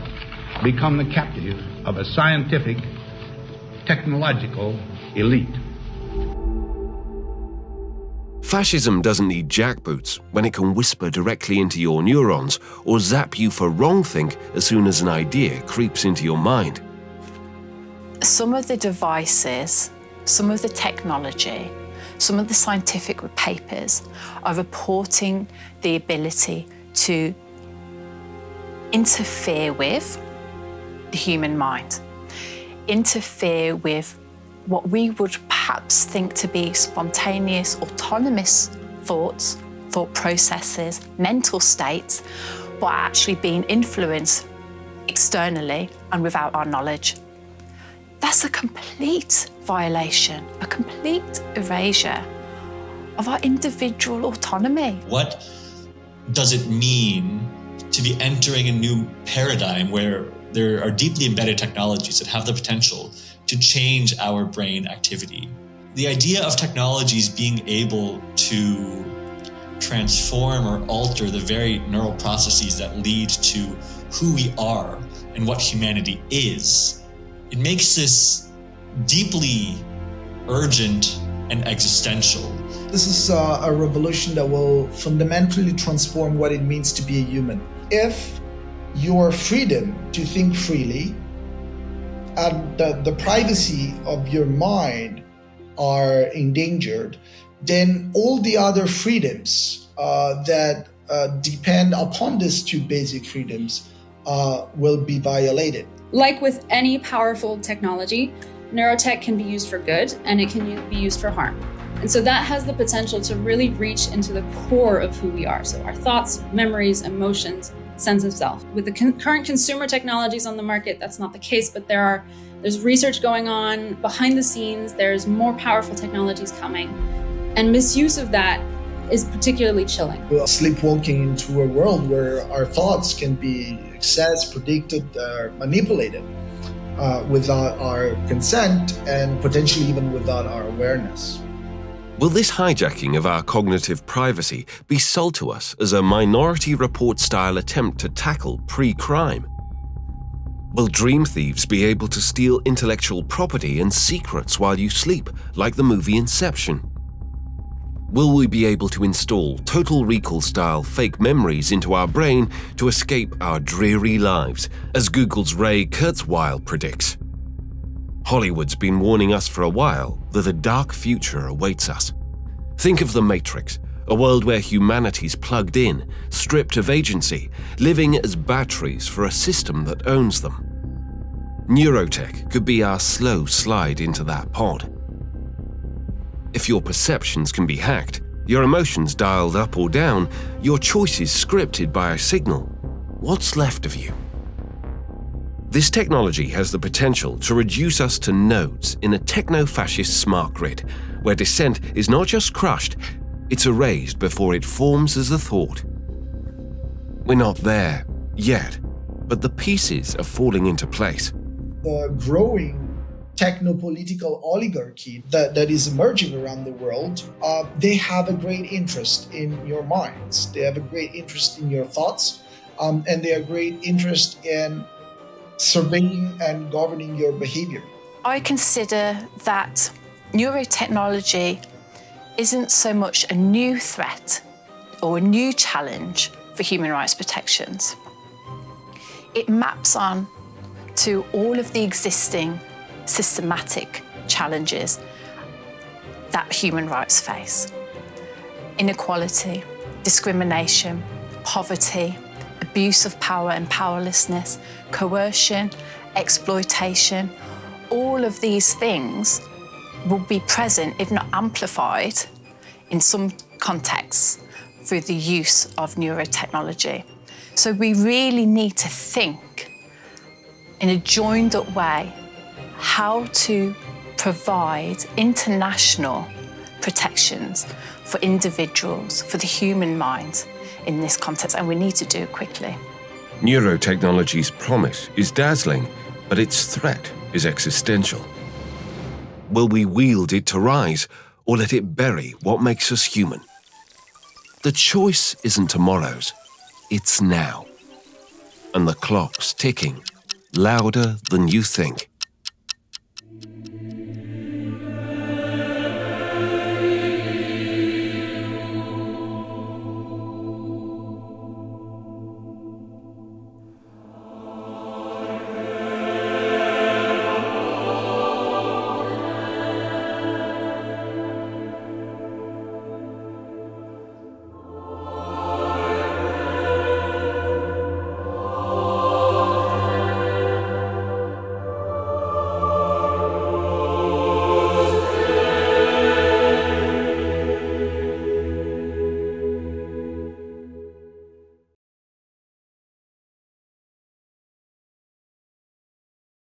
I: become the captive of a scientific, technological elite.
A: Fascism doesn't need jackboots when it can whisper directly into your neurons or zap you for wrongthink as soon as an idea creeps into your mind.
T: Some of the devices, some of the technology, some of the scientific papers are reporting the ability to interfere with the human mind, interfere with what we would perhaps think to be spontaneous, autonomous thoughts, thought processes, mental states, but are actually being influenced externally and without our knowledge. That's a complete violation, a complete erasure of our individual autonomy.
E: What does it mean to be entering a new paradigm where there are deeply embedded technologies that have the potential to change our brain activity? The idea of technologies being able to transform or alter the very neural processes that lead to who we are and what humanity is, it makes this deeply urgent and existential.
U: This is a revolution that will fundamentally transform what it means to be a human. If your freedom to think freely and the privacy of your mind are endangered, then all the other freedoms that depend upon these two basic freedoms will be violated.
X: Like with any powerful technology, neurotech can be used for good and it can be used for harm. And so that has the potential to really reach into the core of who we are. So our thoughts, memories, emotions, sense of self. With the current consumer technologies on the market, that's not the case, but there's research going on behind the scenes. There's more powerful technologies coming. And misuse of that is particularly chilling.
U: We're sleepwalking into a world where our thoughts can be accessed, predicted, manipulated without our consent and potentially even without our awareness.
A: Will this hijacking of our cognitive privacy be sold to us as a Minority Report-style attempt to tackle pre-crime? Will dream thieves be able to steal intellectual property and secrets while you sleep, like the movie Inception? Will we be able to install Total Recall-style fake memories into our brain to escape our dreary lives, as Google's Ray Kurzweil predicts? Hollywood's been warning us for a while that a dark future awaits us. Think of The Matrix, a world where humanity's plugged in, stripped of agency, living as batteries for a system that owns them. Neurotech could be our slow slide into that pod. If your perceptions can be hacked, your emotions dialed up or down, your choices scripted by a signal, what's left of you? This technology has the potential to reduce us to nodes in a techno-fascist smart grid, where dissent is not just crushed, it's erased before it forms as a thought. We're not there yet, but the pieces are falling into place.
U: The growing techno-political oligarchy that is emerging around the world, they have a great interest in your minds. They have a great interest in your thoughts, and they have a great interest in surveying and governing your behavior.
T: I consider that neurotechnology isn't so much a new threat or a new challenge for human rights protections. It maps on to all of the existing systematic challenges that human rights face. Inequality, discrimination, poverty, abuse of power and powerlessness, coercion, exploitation, all of these things will be present, if not amplified, in some contexts through the use of neurotechnology. So we really need to think in a joined-up way how to provide international protections for individuals, for the human mind in this context, and we need to do it quickly.
A: Neurotechnology's promise is dazzling, but its threat is existential. Will we wield it to rise, or let it bury what makes us human? The choice isn't tomorrow's, it's now. And the clock's ticking, louder than you think.